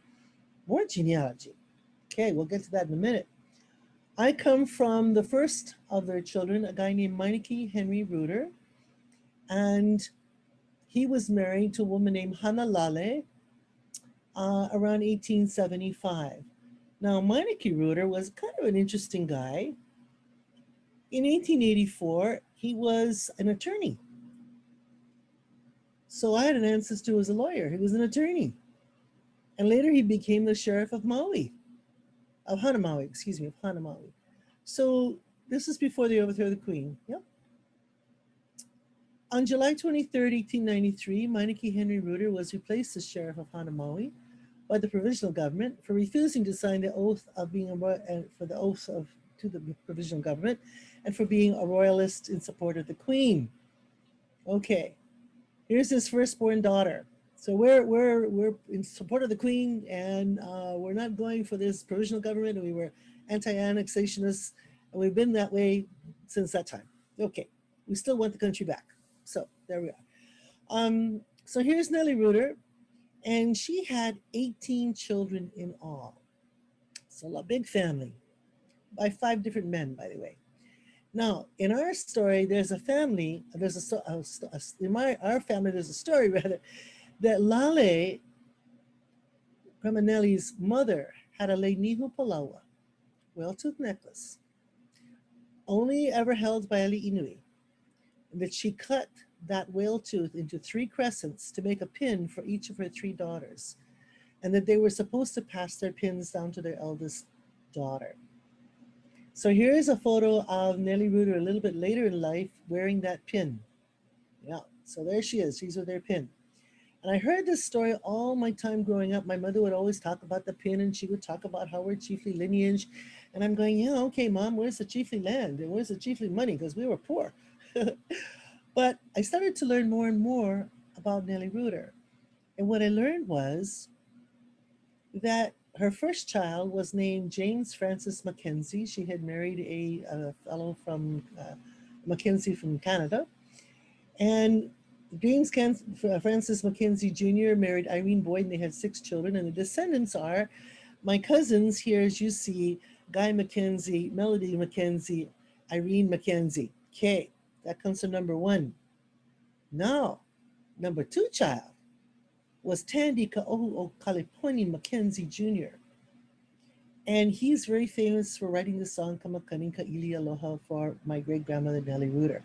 more genealogy. Okay, we'll get to that in a minute. I come from the first of their children, a guy named Nelly Reuter, and he was married to a woman named Hanalale around 1875. Now, Nelly Reuter was kind of an interesting guy. In 1884, he was an attorney. So I had an ancestor who was a lawyer. He was an attorney. And later he became the sheriff of Maui, of Hanamaui. So this is before the overthrow of the Queen. Yep. On July 23rd, 1893, Meineke Henry Reuter was replaced as sheriff of Hanamaui by the provisional government for refusing to sign the oath of being to the provisional government and for being a royalist in support of the Queen. Okay. Here's his firstborn daughter. So we're in support of the Queen, and we're not going for this provisional government, and we were anti-annexationists, and we've been that way since that time. Okay, we still want the country back. So there we are. So here's Nelly Reuter, and she had 18 children in all. So a big family by 5 different men, by the way. Now, in our story, there's a family, in our family, there's a story rather, that Lale, Grandma Nelly's mother, had a leinihu palawa, whale-tooth necklace, only ever held by a li'inui, and that she cut that whale tooth into 3 crescents to make a pin for each of her 3 daughters, and that they were supposed to pass their pins down to their eldest daughter. So here's a photo of Nelly Reuter a little bit later in life wearing that pin. Yeah, so there she is. She's with her pin. And I heard this story all my time growing up. My mother would always talk about the pin, and she would talk about how we're chiefly lineage. And I'm going, yeah, okay, Mom, where's the chiefly land? And where's the chiefly money? Because we were poor. But I started to learn more and more about Nelly Reuter. And what I learned was that her first child was named James Francis Mackenzie. She had married a fellow from Mackenzie from Canada. And James Francis Mackenzie Jr. married Irene Boyd, and they had 6 children. And the descendants are my cousins here, as you see, Guy Mackenzie, Melody Mackenzie, Irene Mackenzie. Okay, that comes to number 1. Now, number 2 child was Tandy Ka'ohu'okaliponi Mackenzie Jr. And he's very famous for writing the song Kamakaning Ka'ili Aloha for my great-grandmother Nelly Reuter.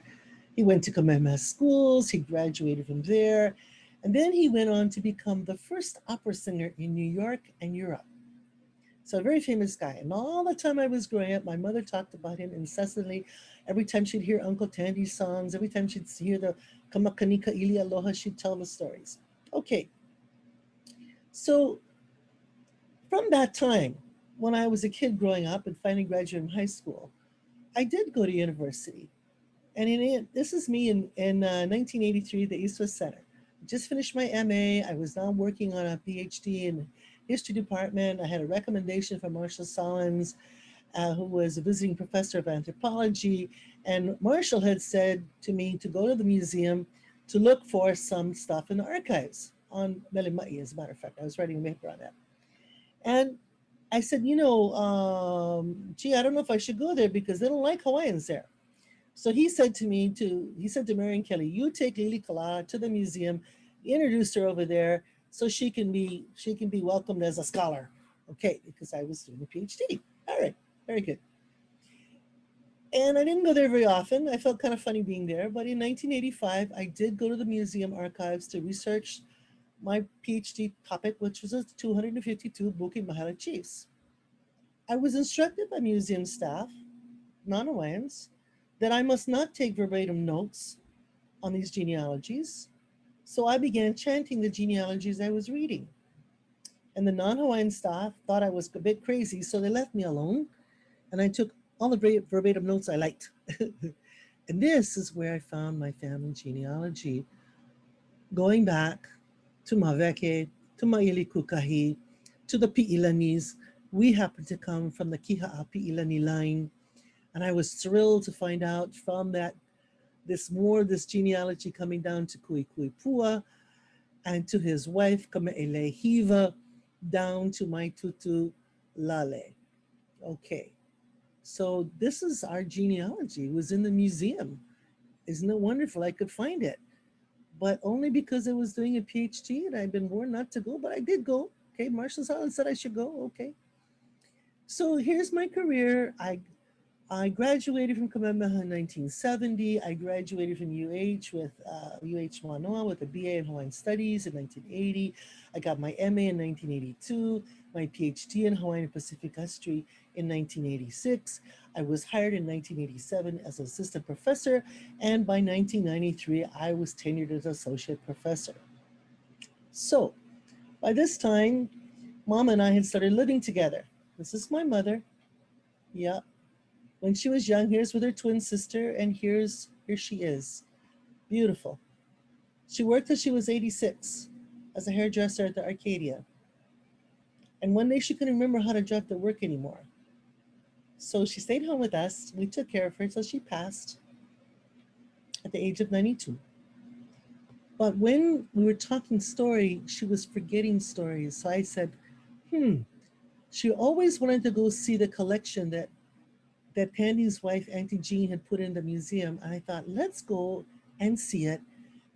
He went to Kamehameha schools, he graduated from there, and then he went on to become the first opera singer in New York and Europe. So a very famous guy. And all the time I was growing up, my mother talked about him incessantly. Every time she'd hear Uncle Tandy's songs, every time she'd hear the Kamakaning Ka'ili Aloha, she'd tell the stories. Okay. So from that time, when I was a kid growing up and finally graduated from high school, I did go to university. And this is me in 1983 at the East West Center. Just finished my MA. I was now working on a PhD in history department. I had a recommendation from Marshall Solins, who was a visiting professor of anthropology. And Marshall had said to me to go to the museum to look for some stuff in the archives on Melima'i, as a matter of fact. I was writing a paper on that. And I said, gee, I don't know if I should go there because they don't like Hawaiians there. So he said to Mary and Kelly, you take Lilikalā to the museum, introduce her over there so she can be welcomed as a scholar. Okay, because I was doing a PhD. All right, very good. And I didn't go there very often. I felt kind of funny being there. But in 1985, I did go to the museum archives to research my PhD topic, which was the 252 Bukit Mahala chiefs. I was instructed by museum staff, non-Hawaiians, that I must not take verbatim notes on these genealogies. So I began chanting the genealogies I was reading. And the non-Hawaiian staff thought I was a bit crazy, so they left me alone. And I took all the verbatim notes I liked. And this is where I found my family genealogy, going back to Maweke, to Maili Kukahi, to the Pi'ilanis. We happen to come from the Kiha'a Pi'ilani line. And I was thrilled to find out from this genealogy coming down to Kuikuipua and to his wife, Kameʻeleihiwa, down to my tutu Lale. Okay, so this is our genealogy. It was in the museum. Isn't it wonderful? I could find it, but only because I was doing a PhD and I'd been warned not to go, but I did go. Okay, Marshall Solomon said I should go. Okay, so here's my career. I graduated from Kameʻeleihiwa in 1970. I graduated from UH with UH Mānoa with a BA in Hawaiian Studies in 1980. I got my MA in 1982, my PhD in Hawaiian and Pacific History in 1986. I was hired in 1987 as assistant professor, and by 1993, I was tenured as associate professor. So by this time, Mom and I had started living together. This is my mother. Yeah. When she was young, here's with her twin sister, and here she is. Beautiful. She worked till she was 86 as a hairdresser at the Arcadia. And one day she couldn't remember how to drive to work anymore. So she stayed home with us. We took care of her until she passed at the age of 92. But when we were talking story, she was forgetting stories. So I said, she always wanted to go see the collection that Tandy's wife, Auntie Jean, had put in the museum. And I thought, let's go and see it.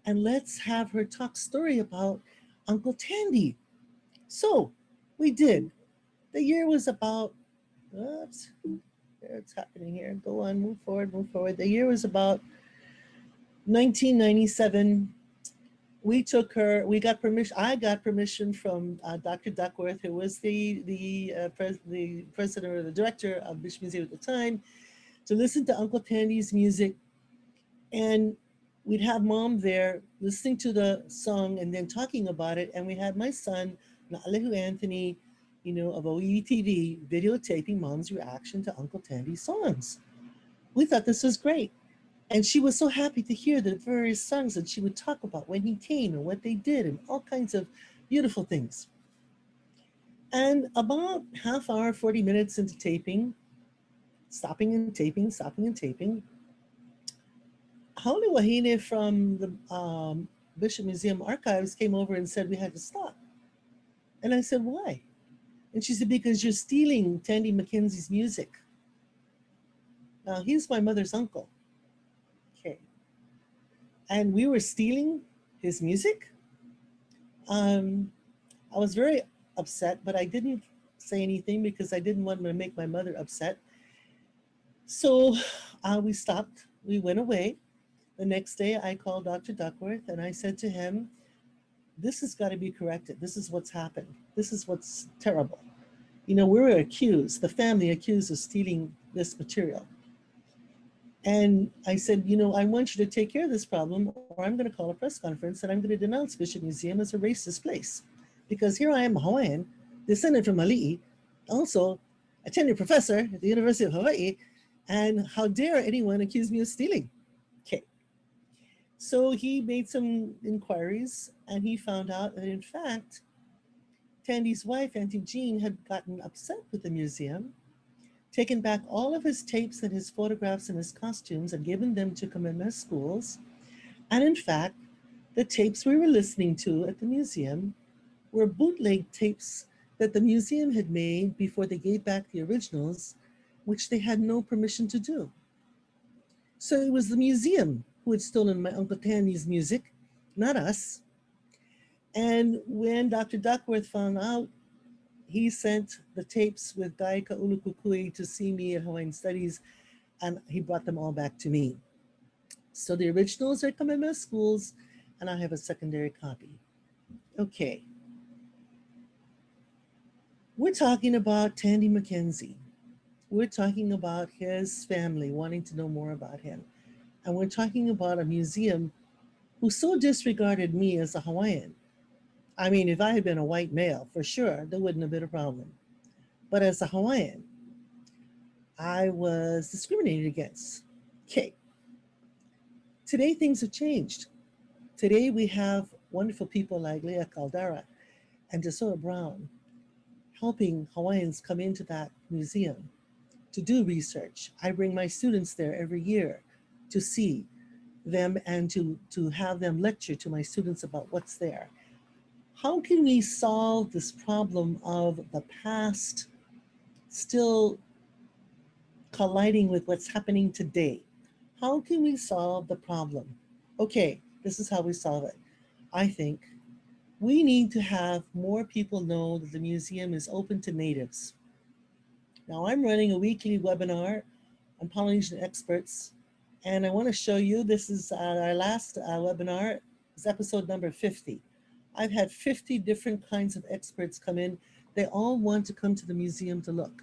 And let's have her talk story about Uncle Tandy. So we did. The year was about, oops, it's happening here. Go on, move forward. The year was about 1997. We took her, we got permission, I got permission from Dr. Duckworth, who was the president or the director of Bishop Museum at the time, to listen to Uncle Tandy's music. And we'd have Mom there listening to the song and then talking about it. And we had my son, Na'alehu Anthony, of OEE TV, videotaping Mom's reaction to Uncle Tandy's songs. We thought this was great. And she was so happy to hear the various songs that she would talk about when he came and what they did and all kinds of beautiful things. And about half hour, 40 minutes into taping, stopping and taping, Haole Wahine from the Bishop Museum archives came over and said we had to stop. And I said, why? And she said, because you're stealing Tandy McKenzie's music. Now, he's my mother's uncle. Okay. And we were stealing his music. I was very upset, but I didn't say anything because I didn't want to make my mother upset. So we stopped, we went away. The next day I called Dr. Duckworth and I said to him, this has got to be corrected. This is what's happened. This is what's terrible. We were accused, the family accused of stealing this material. And I said, I want you to take care of this problem or I'm going to call a press conference and I'm going to denounce Bishop Museum as a racist place. Because here I am, a Hawaiian, descendant from Ali'i, also a tenured professor at the University of Hawaii, and how dare anyone accuse me of stealing? Okay. So he made some inquiries and he found out that in fact, Tandy's wife, Auntie Jean, had gotten upset with the museum, taken back all of his tapes and his photographs and his costumes and given them to Kamehameha schools. And in fact, the tapes we were listening to at the museum were bootleg tapes that the museum had made before they gave back the originals, which they had no permission to do. So it was the museum who had stolen my Uncle Tammy's music, not us. And when Dr. Duckworth found out, he sent the tapes with Guy Kaulukukui to see me at Hawaiian Studies, and he brought them all back to me. So the originals are coming to schools, and I have a secondary copy. Okay. We're talking about Tandy Mackenzie. We're talking about his family wanting to know more about him. And we're talking about a museum who so disregarded me as a Hawaiian. I mean, if I had been a white male, for sure, there wouldn't have been a problem. But as a Hawaiian, I was discriminated against. Okay. Today, things have changed. Today, we have wonderful people like Leia Caldera and DeSoto Brown helping Hawaiians come into that museum to do research. I bring my students there every year to see them and to have them lecture to my students about what's there. How can we solve this problem of the past still colliding with what's happening today? How can we solve the problem? Okay, this is how we solve it. I think we need to have more people know that the museum is open to natives. Now I'm running a weekly webinar on Polynesian experts, and I want to show you, this is our last webinar, it's episode number 50. I've had 50 different kinds of experts come in. They all want to come to the museum to look,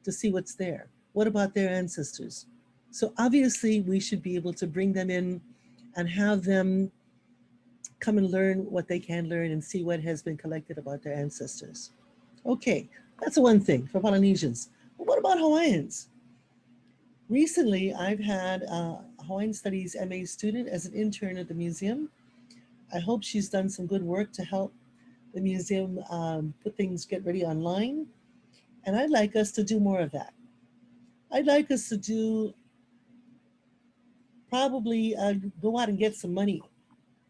to see what's there. What about their ancestors? So obviously we should be able to bring them in and have them come and learn what they can learn and see what has been collected about their ancestors. Okay, that's one thing for Polynesians. But what about Hawaiians? Recently, I've had a Hawaiian Studies MA student as an intern at the museum. I hope she's done some good work to help the museum put things, get ready online. And I'd like us to do more of that. I'd like us to do probably go out and get some money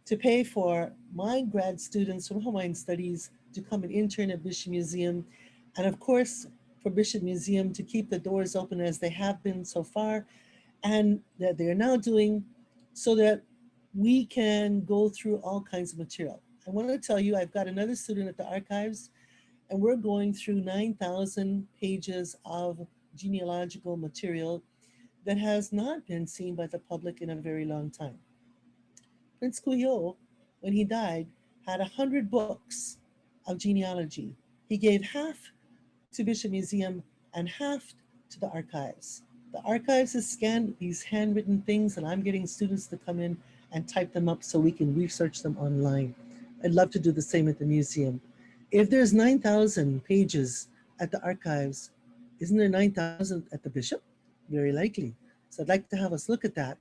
to pay for my grad students from Hawaiian Studies to come and intern at Bishop Museum. And of course, for Bishop Museum to keep the doors open as they have been so far and that they're now doing, so that we can go through all kinds of material. I want to tell you, I've got another student at the archives, and we're going through 9,000 pages of genealogical material that has not been seen by the public in a very long time. Prince Kuyo, when he died, had 100 books of genealogy. He gave half to Bishop Museum and half to the archives. The archives has scanned these handwritten things, and I'm getting students to come in and type them up so we can research them online. I'd love to do the same at the museum. If there's 9,000 pages at the archives, isn't there 9,000 at the Bishop? Very likely. So I'd like to have us look at that.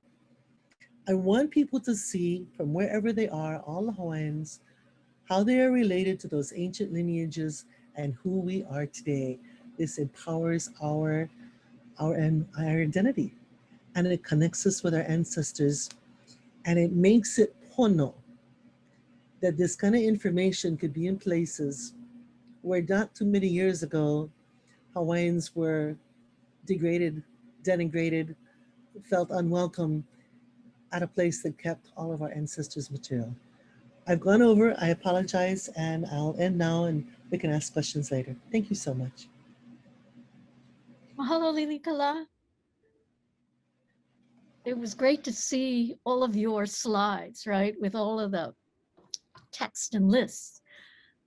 I want people to see from wherever they are, all the Hawaiians, how they are related to those ancient lineages and who we are today. This empowers our identity, and it connects us with our ancestors, and it makes it pono that this kind of information could be in places where not too many years ago, Hawaiians were degraded, denigrated, felt unwelcome at a place that kept all of our ancestors' material. I've gone over, I apologize, and I'll end now and we can ask questions later. Thank you so much. Mahalo, Lilikalā. It was great to see all of your slides, right, with all of the text and lists.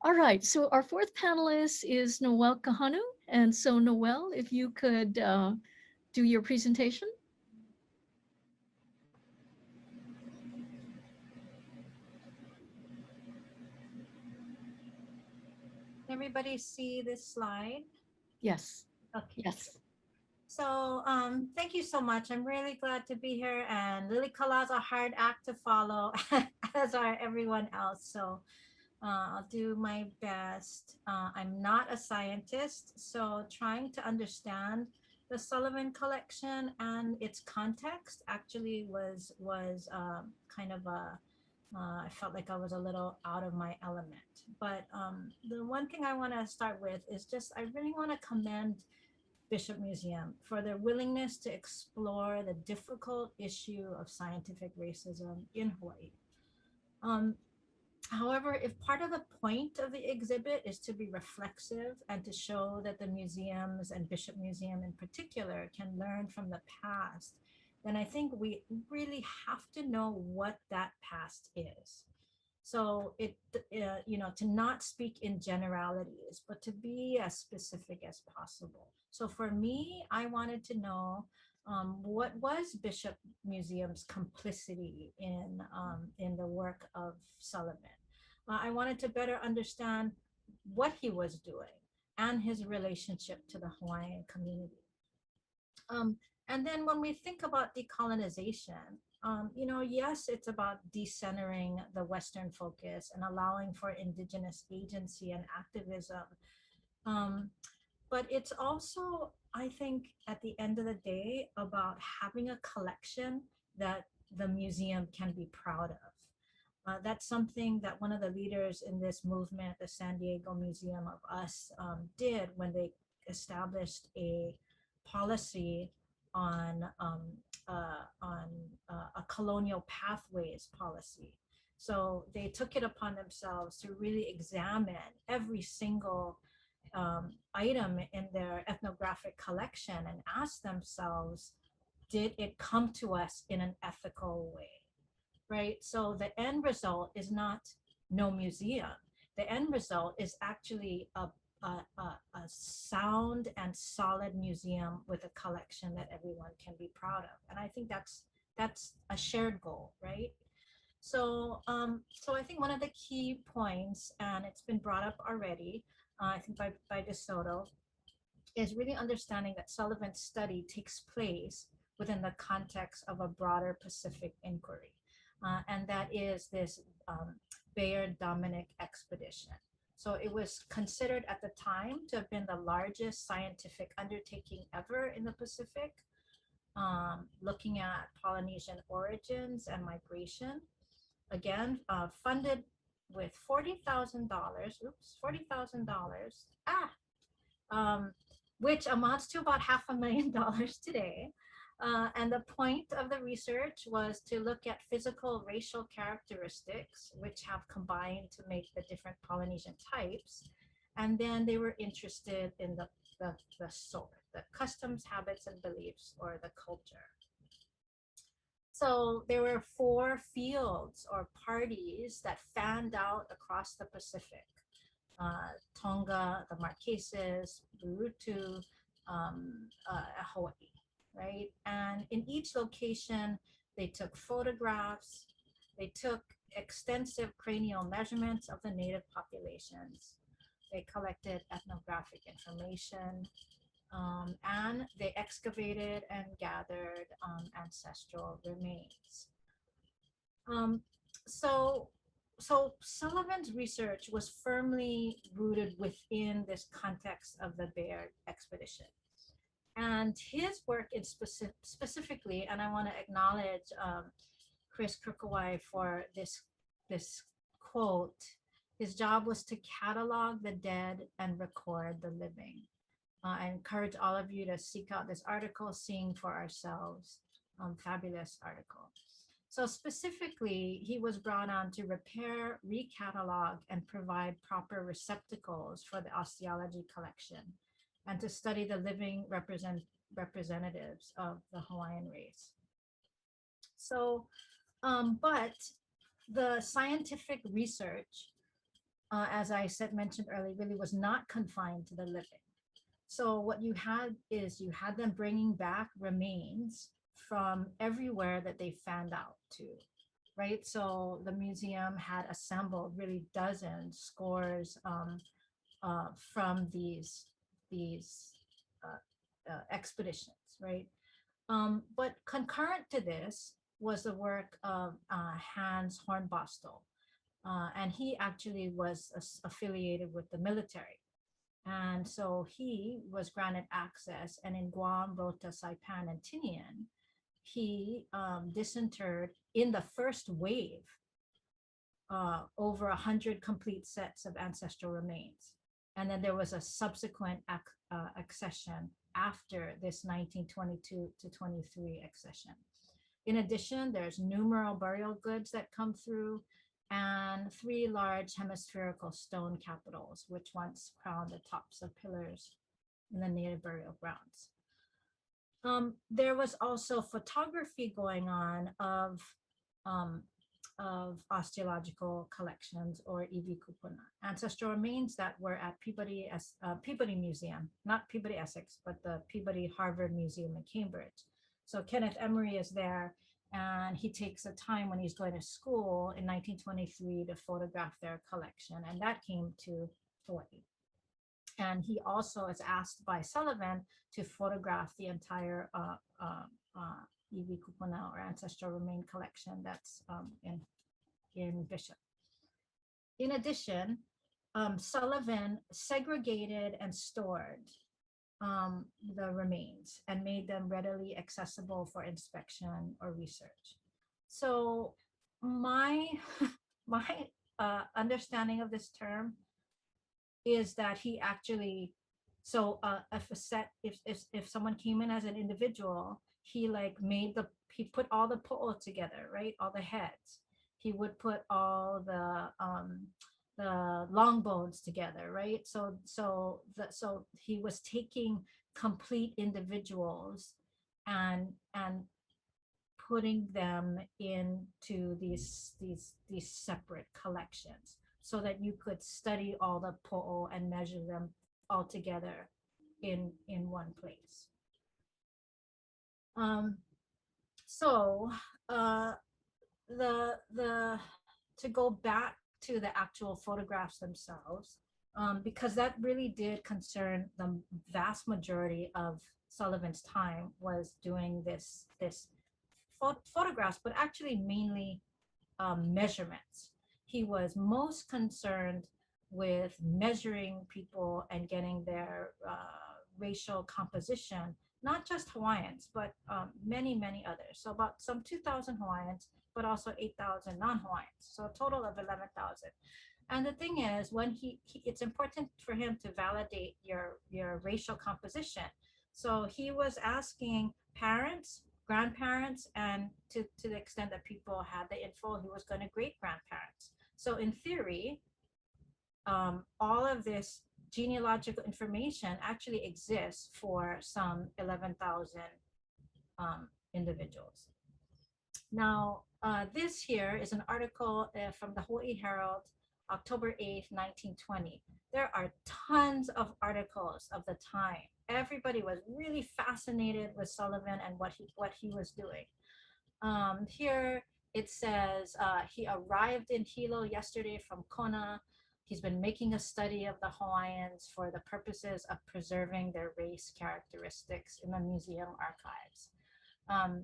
All right, so our fourth panelist is Noelle Kahanu. And so Noelle, if you could do your presentation. Everybody see this slide? Yes, Okay. yes. So thank you so much. I'm really glad to be here, and Lilikalā is a hard act to follow, as are everyone else. So I'll do my best. I'm not a scientist, so trying to understand the Sullivan Collection and its context actually was kind of a I felt like I was a little out of my element. But the one thing I want to start with is just I really want to commend Bishop Museum for their willingness to explore the difficult issue of scientific racism in Hawaii. However, if part of the point of the exhibit is to be reflexive and to show that the museums and Bishop Museum in particular can learn from the past, then I think we really have to know what that past is. So to not speak in generalities, but to be as specific as possible. So for me, I wanted to know what was Bishop Museum's complicity in the work of Sullivan. I wanted to better understand what he was doing and his relationship to the Hawaiian community. And then when we think about decolonization, yes, it's about decentering the Western focus and allowing for indigenous agency and activism. But it's also, I think, at the end of the day, about having a collection that the museum can be proud of. That's something that one of the leaders in this movement, the San Diego Museum of Us, did when they established a policy on a colonial pathways policy. So they took it upon themselves to really examine every single item in their ethnographic collection and ask themselves, did it come to us in an ethical way, right? So the end result is not no museum. The end result is actually a sound and solid museum with a collection that everyone can be proud of. And I think that's a shared goal, right? So I think one of the key points, and it's been brought up already, I think by DeSoto, is really understanding that Sullivan's study takes place within the context of a broader Pacific inquiry. And that is this Bayard-Dominick expedition. So it was considered at the time to have been the largest scientific undertaking ever in the Pacific, looking at Polynesian origins and migration. Again, funded with $40,000, which amounts to about $500,000 today. And the point of the research was to look at physical racial characteristics, which have combined to make the different Polynesian types. And then they were interested in the sort, the customs, habits, and beliefs, or the culture. So there were 4 fields or parties that fanned out across the Pacific. Tonga, the Marquesas, Rurutu, Hawaii, right? And in each location, they took photographs, they took extensive cranial measurements of the native populations, they collected ethnographic information, and they excavated and gathered ancestral remains. So Sullivan's research was firmly rooted within this context of the Bayard expedition. And his work in specifically, and I want to acknowledge Chris Kirkawai for this quote, his job was to catalog the dead and record the living. I encourage all of you to seek out this article, Seeing for Ourselves, fabulous article. So specifically, he was brought on to repair, recatalog, and provide proper receptacles for the osteology collection, and to study the living representatives of the Hawaiian race. So, but the scientific research, as I mentioned earlier, really was not confined to the living. So what you had is you had them bringing back remains from everywhere that they fanned out to, right? So the museum had assembled really dozens, scores from these expeditions, right? But concurrent to this was the work of Hans Hornbostel, and he actually was affiliated with the military. And so he was granted access, and in Guam, Rota, Saipan, and Tinian, he disinterred in the first wave over 100 complete sets of ancestral remains. And then there was a subsequent accession after this 1922 to 23 accession. In addition, there's numerous burial goods that come through and 3 large hemispherical stone capitals, which once crowned the tops of pillars in the native burial grounds. There was also photography going on of osteological collections, or iwi kupuna, ancestral remains that were at Peabody Museum, not Peabody Essex, but the Peabody Harvard Museum in Cambridge. So Kenneth Emery is there, and he takes the time when he's going to school in 1923 to photograph their collection, and that came to Hawaii. And he also is asked by Sullivan to photograph the entire iwi kupuna, or ancestral remain collection that's in Bishop. In addition, Sullivan segregated and stored the remains and made them readily accessible for inspection or research. So my understanding of this term is that he actually, so if someone came in as an individual, he he put all the po'o together, right? All the heads. He would put all the long bones together, right? So he was taking complete individuals and putting them into these separate collections, so that you could study all the po'o and measure them all together in one place. To go back to the actual photographs themselves, because that really did concern the vast majority of Sullivan's time, was doing this photographs, but actually mainly measurements. He was most concerned with measuring people and getting their racial composition, not just Hawaiians, but many others. So about some 2,000 Hawaiians, but also 8,000 non-Hawaiians. So a total of 11,000. And the thing is, when it's important for him to validate your racial composition. So he was asking parents, grandparents, and to the extent that people had the info, he was going to great grandparents. So in theory, all of this genealogical information actually exists for some 11,000 individuals. Now, this here is an article from the Hawaii Herald, October 8th, 1920. There are tons of articles of the time. Everybody was really fascinated with Sullivan and what he was doing. Here it says he arrived in Hilo yesterday from Kona. He's been making a study of the Hawaiians for the purposes of preserving their race characteristics in the museum archives.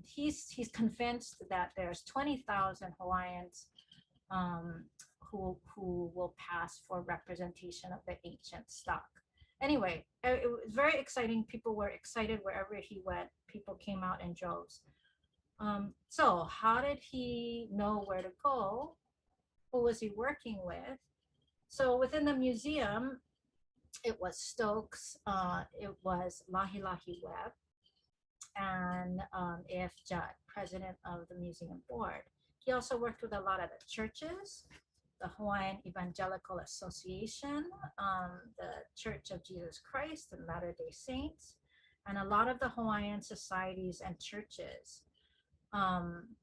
He's convinced that there's 20,000 Hawaiians who will pass for representation of the ancient stock. Anyway, it was very exciting. People were excited wherever he went. People came out in droves. So how did he know where to go? Who was he working with? So within the museum, it was Stokes, it was Lahi Webb, and A.F. Judd, president of the museum board. He also worked with a lot of the churches, the Hawaiian Evangelical Association, the Church of Jesus Christ and Latter-day Saints, and a lot of the Hawaiian societies and churches.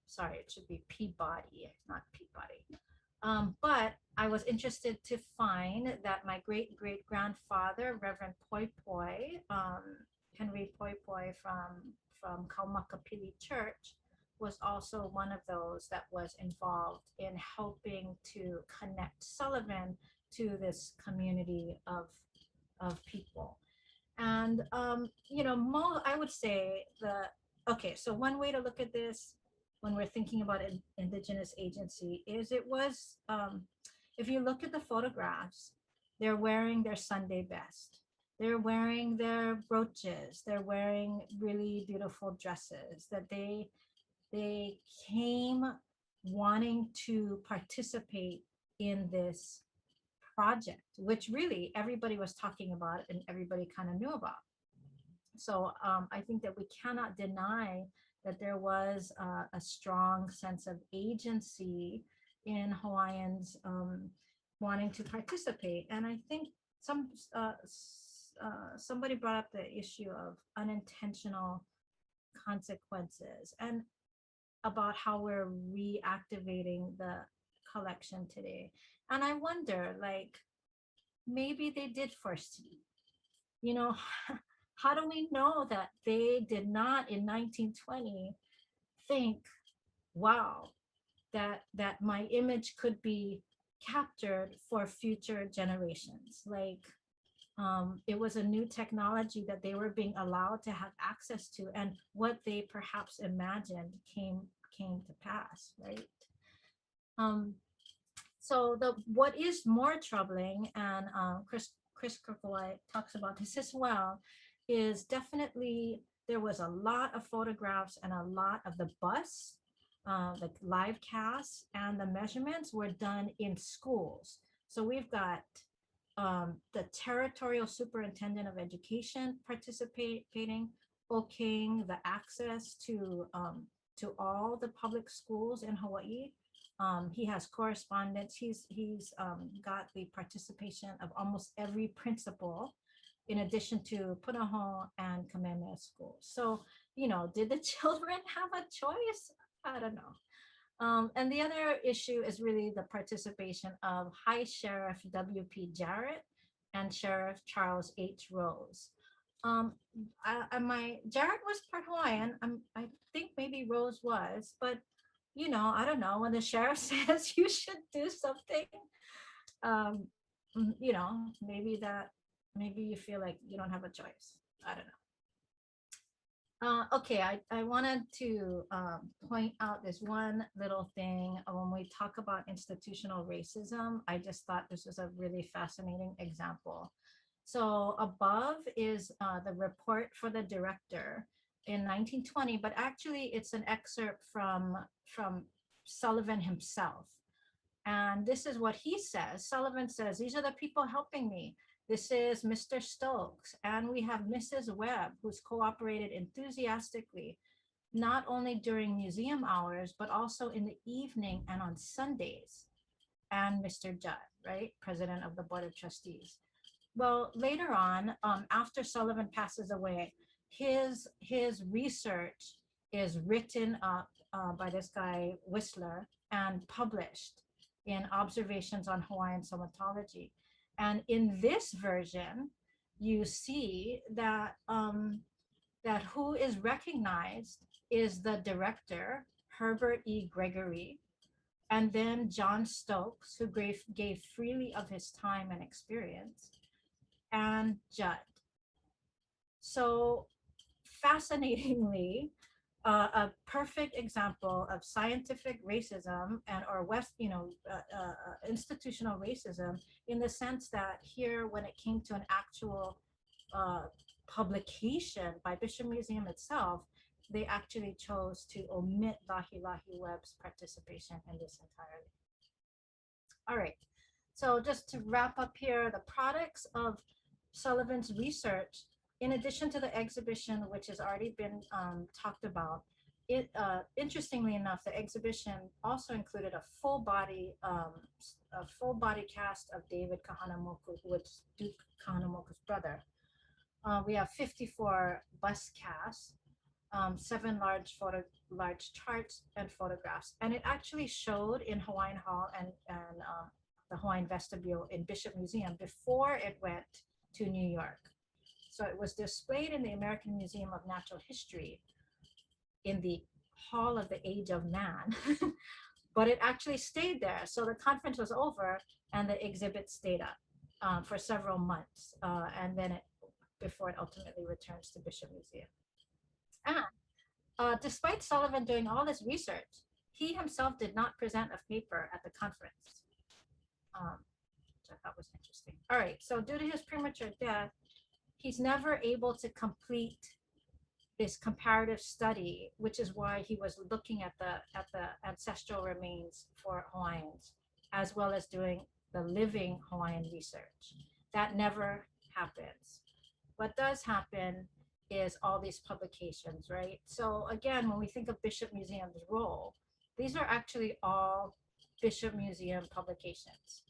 Sorry, it should be Peabody, not Peabody. But I was interested to find that my great-great-grandfather, Reverend Poi Poi, Henry Poi Poi from Kamakakūokalani Church, was also one of those that was involved in helping to connect Sullivan to this community of people. And, I would say so one way to look at this when we're thinking about Indigenous agency is it was, if you look at the photographs, they're wearing their Sunday best. They're wearing their brooches. They're wearing really beautiful dresses that they came wanting to participate in this project, which really everybody was talking about and everybody kind of knew about. So I think that we cannot deny that there was a strong sense of agency in Hawaiians wanting to participate. And I think somebody brought up the issue of unintentional consequences and about how we're reactivating the collection today. And I wonder, like, maybe they did foresee, you know, how do we know that they did not in 1920 think, wow, that my image could be captured for future generations? Like, it was a new technology that they were being allowed to have access to, and what they perhaps imagined came to pass, right? So what is more troubling, and Chris Kirkawai talks about this as well, is definitely there was a lot of photographs and a lot of the bus, like live casts, and the measurements were done in schools. So we've got the territorial superintendent of education participating, okaying the access to all the public schools in Hawaii. He has correspondence. He's got the participation of almost every principal, in addition to Punahou and Kameʻeleihiwa schools. So, you know, did the children have a choice? I don't know. And the other issue is really the participation of High Sheriff W.P. Jarrett and Sheriff Charles H. Rose. Jarrett was part Hawaiian. I think maybe Rose was, but you know, I don't know, when the sheriff says you should do something, you know, maybe you feel like you don't have a choice. I don't know. Okay, I wanted to point out this one little thing. When we talk about institutional racism, I just thought this was a really fascinating example. So above is the report for the director in 1920, but actually it's an excerpt from Sullivan himself. And this is what he says. Sullivan says, "These are the people helping me. This is Mr. Stokes, and we have Mrs. Webb, who's cooperated enthusiastically, not only during museum hours, but also in the evening and on Sundays. And Mr. Judd, right, president of the Board of Trustees." Well, later on, after Sullivan passes away, his research is written up by this guy Whistler and published in Observations on Hawaiian Somatology. And in this version, you see that that who is recognized is the director, Herbert E. Gregory, and then John Stokes, who gave freely of his time and experience, and Judd. So fascinatingly, a perfect example of scientific racism or institutional racism, in the sense that here, when it came to an actual publication by Bishop Museum itself, they actually chose to omit Lahi Webb's participation in this entirely. All right, so just to wrap up here, the products of Sullivan's research, in addition to the exhibition, which has already been talked about, interestingly enough, the exhibition also included a full body cast of David Kahanamoku, who was Duke Kahanamoku's brother. We have 54 bust casts, 7 large charts and photographs, and it actually showed in Hawaiian Hall and the Hawaiian Vestibule in Bishop Museum before it went to New York. So it was displayed in the American Museum of Natural History in the Hall of the Age of Man, but it actually stayed there. So the conference was over and the exhibit stayed up for several months, and then before it ultimately returns to Bishop Museum. And despite Sullivan doing all this research, he himself did not present a paper at the conference, which I thought was interesting. All right, so due to his premature death, he's never able to complete this comparative study, which is why he was looking at the ancestral remains for Hawaiians, as well as doing the living Hawaiian research. That never happens. What does happen is all these publications, right? So again, when we think of Bishop Museum's role, these are actually all Bishop Museum publications.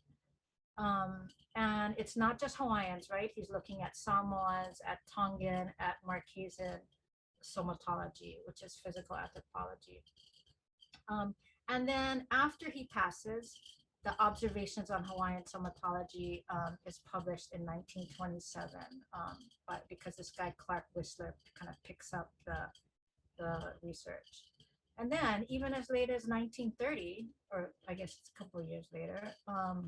And it's not just Hawaiians, right? He's looking at Samoans, at Tongan, at Marquesan somatology, which is physical anthropology. And then after he passes, the Observations on Hawaiian Somatology is published in 1927, but because this guy Clark Whistler kind of picks up the research. And then even as late as 1930, or I guess it's a couple of years later,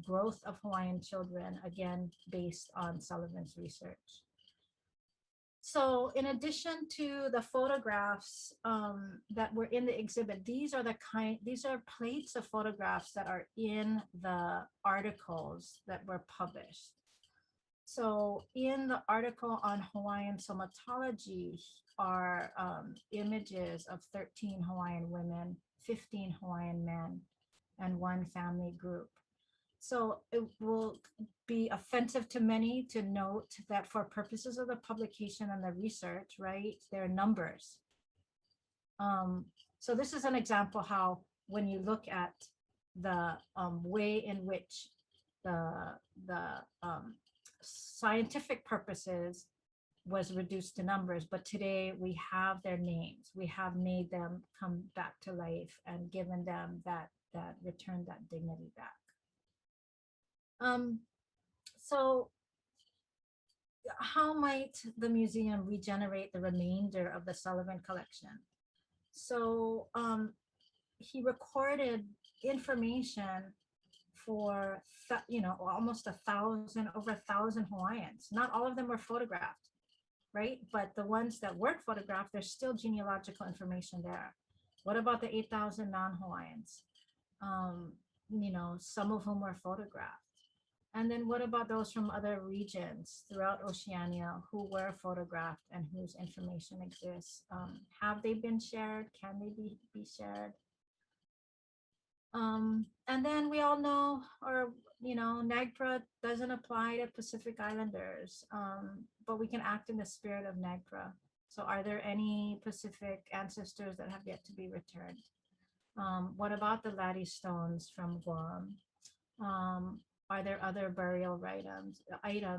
Growth of Hawaiian Children, again, based on Sullivan's research. So in addition to the photographs that were in the exhibit, these are plates of photographs that are in the articles that were published. So in the article on Hawaiian somatology are images of 13 Hawaiian women, 15 Hawaiian men, and 1 family group. So it will be offensive to many to note that for purposes of the publication and the research, right, they're numbers. So this is an example how when you look at the way in which the scientific purposes was reduced to numbers, but today we have their names. We have made them come back to life and given them that returned that dignity back. So how might the museum regenerate the remainder of the Sullivan collection? So he recorded information for almost over 1,000 Hawaiians. Not all of them were photographed, right? But the ones that weren't photographed, there's still genealogical information there. What about the 8,000 non-Hawaiians? Some of whom were photographed. And then what about those from other regions throughout Oceania who were photographed and whose information exists? Have they been shared? Can they be shared? And then we all know, NAGPRA doesn't apply to Pacific Islanders, but we can act in the spirit of NAGPRA. So are there any Pacific ancestors that have yet to be returned? What about the Laddie stones from Guam? Are there other burial items?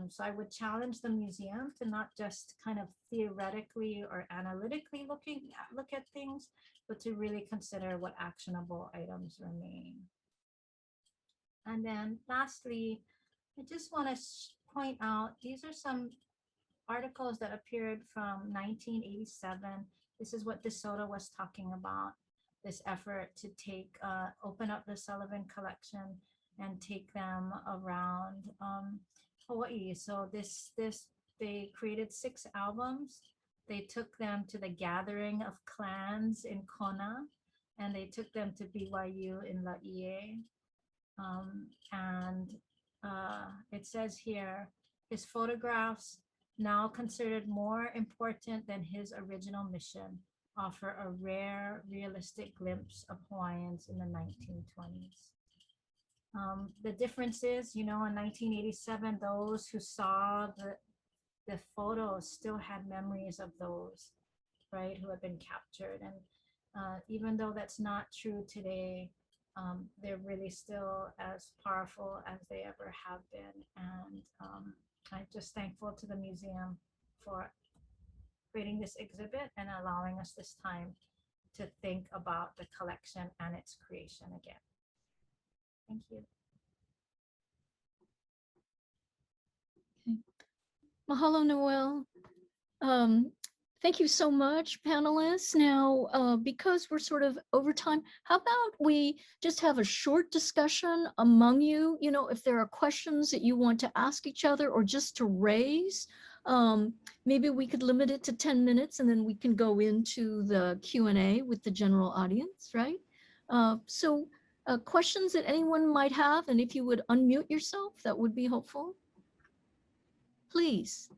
So I would challenge the museum to not just kind of theoretically or analytically look at things, but to really consider what actionable items remain. And then lastly, I just want to point out, these are some articles that appeared from 1987. This is what DeSoto was talking about, this effort to open up the Sullivan Collection and take them around Hawaii. So they created 6 albums. They took them to the Gathering of Clans in Kona, and they took them to BYU in Laie. It says here, his photographs, now considered more important than his original mission, offer a rare, realistic glimpse of Hawaiians in the 1920s. The difference is, in 1987, those who saw the photos still had memories of those, right, who had been captured. And even though that's not true today, they're really still as powerful as they ever have been. And I'm just thankful to the museum for creating this exhibit and allowing us this time to think about the collection and its creation again. Thank you. Okay. Mahalo, Noelle. Thank you so much, panelists. Now, because we're sort of over time, how about we just have a short discussion among you? If there are questions that you want to ask each other or just to raise, maybe we could limit it to 10 minutes and then we can go into the Q&A with the general audience, right? So questions that anyone might have, and if you would unmute yourself, that would be helpful. Please.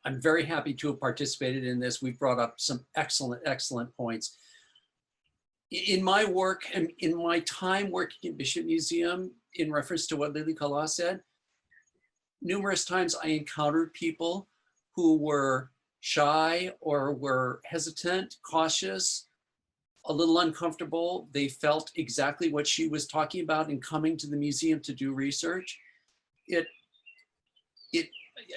I'm very happy to have participated in this. We've brought up some excellent, excellent points. In my work and in my time working at Bishop Museum, in reference to what Lilikalā said, numerous times I encountered people who were shy or were hesitant, cautious, a little uncomfortable. They felt exactly what she was talking about in coming to the museum to do research. It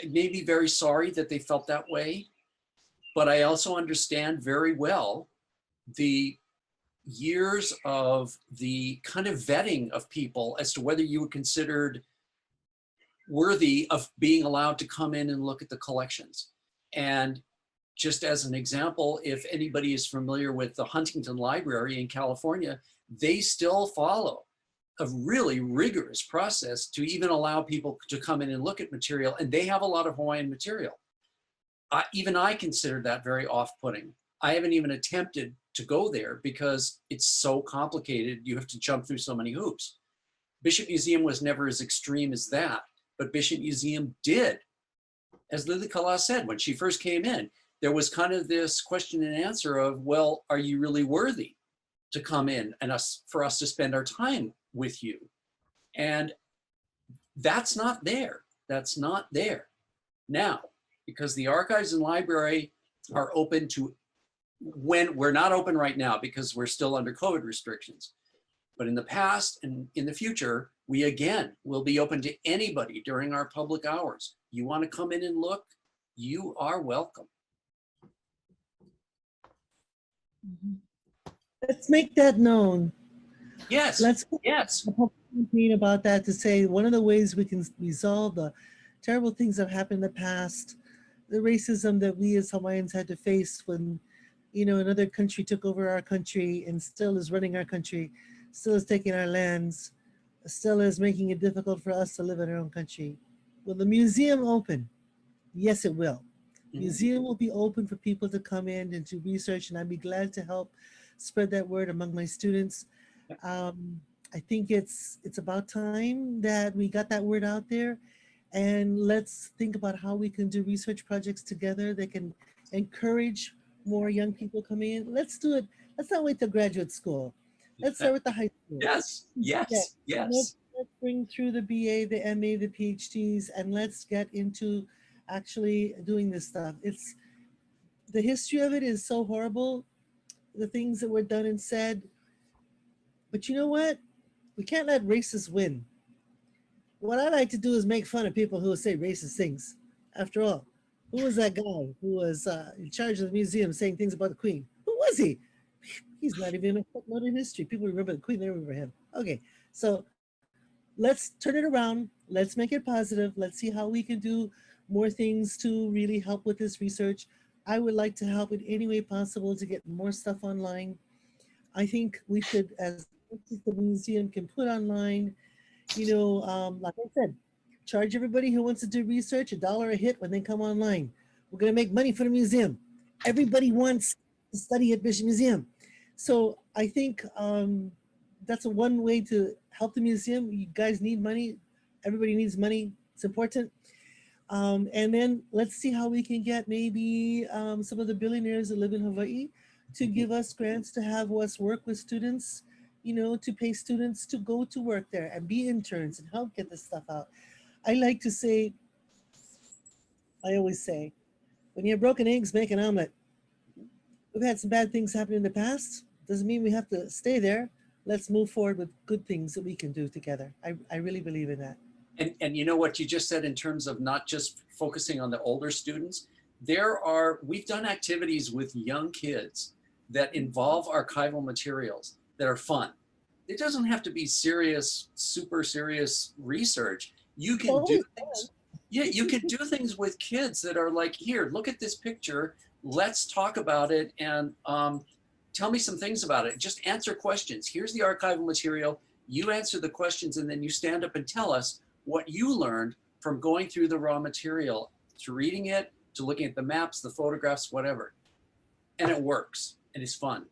made me very sorry that they felt that way, but I also understand very well the years of the kind of vetting of people as to whether you were considered worthy of being allowed to come in and look at the collections. And just as an example, if anybody is familiar with the Huntington Library in California, they still follow a really rigorous process to even allow people to come in and look at material, and they have a lot of Hawaiian material. Even I consider that very off-putting. I haven't even attempted to go there because it's so complicated. You have to jump through so many hoops. Bishop Museum was never as extreme as that, but Bishop Museum did. As Lilikalā said, when she first came in, there was kind of this question and answer of, well, are you really worthy to come in and for us to spend our time with you? And that's not there. That's not there now, because the archives and library are open to, when we're not open right now because we're still under COVID restrictions. But in the past and in the future, we again will be open to anybody during our public hours. You want to come in and look, you are welcome. Let's make that known. Yes, Let's yes. campaign about that to say one of the ways we can resolve the terrible things that happened in the past, the racism that we as Hawaiians had to face when, you know, another country took over our country and still is running our country, still is taking our lands, still is making it difficult for us to live in our own country. Will the museum open? Yes, it will. Museum will be open for people to come in and do research, and I'd be glad to help spread that word among my students. I think it's about time that we got that word out there, and let's think about how we can do research projects together that can encourage more young people coming in. Let's do it. Let's not wait till graduate school. Let's start with the high school. Yes, yes, yes. Let's bring through the BA, the MA, the PhDs, and let's get into actually doing this stuff. It's the history of it is so horrible, the things that were done and said. But you know what? We can't let racists win. What I like to do is make fun of people who say racist things. After all, who was that guy who was in charge of the museum saying things about the Queen? Who was he? He's not even a footnote in history. People remember the Queen, they remember him. Okay, so let's turn it around. Let's make it positive. Let's see how we can do more things to really help with this research. I would like to help in any way possible to get more stuff online. I think we should, as the museum can put online, you know, like I said, charge everybody who wants to do research $1 a hit when they come online. We're gonna make money for the museum. Everybody wants to study at Bishop Museum. So I think that's one way to help the museum. You guys need money. Everybody needs money. It's important. And then let's see how we can get maybe some of the billionaires that live in Hawaii to give us grants to have us work with students, you know, to pay students to go to work there and be interns and help get this stuff out. I like to say, I always say, when you have broken eggs, make an omelet. We've had some bad things happen in the past. Doesn't mean we have to stay there. Let's move forward with good things that we can do together. I really believe in that. And you know what you just said in terms of not just focusing on the older students, we've done activities with young kids that involve archival materials that are fun. It doesn't have to be serious, super serious research. You can do things. Yeah, you can do things with kids that are like, here, look at this picture. Let's talk about it and tell me some things about it. Just answer questions. Here's the archival material. You answer the questions and then you stand up and tell us what you learned from going through the raw material, to reading it, to looking at the maps, the photographs, whatever. And it works and it's fun.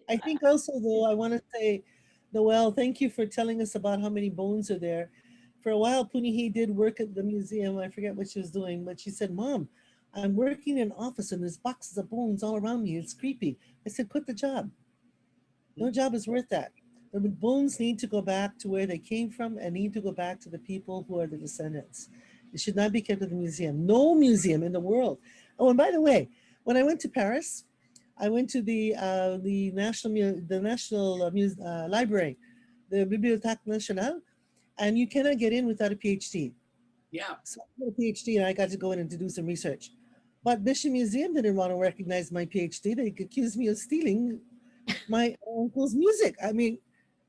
I think also though, I want to say, Noelle, thank you for telling us about how many bones are there. For a while, Punihi did work at the museum. I forget what she was doing, but she said, Mom, I'm working in an office and there's boxes of bones all around me. It's creepy. I said, quit the job. No job is worth that. The bones need to go back to where they came from and need to go back to the people who are the descendants. It should not be kept at the museum. No museum in the world. Oh, and by the way, when I went to Paris, I went to the National Library, the Bibliothèque Nationale, and you cannot get in without a PhD. Yeah. So I got a PhD and I got to go in and to do some research. But Mission Museum didn't want to recognize my PhD. They accused me of stealing my uncle's music. I mean,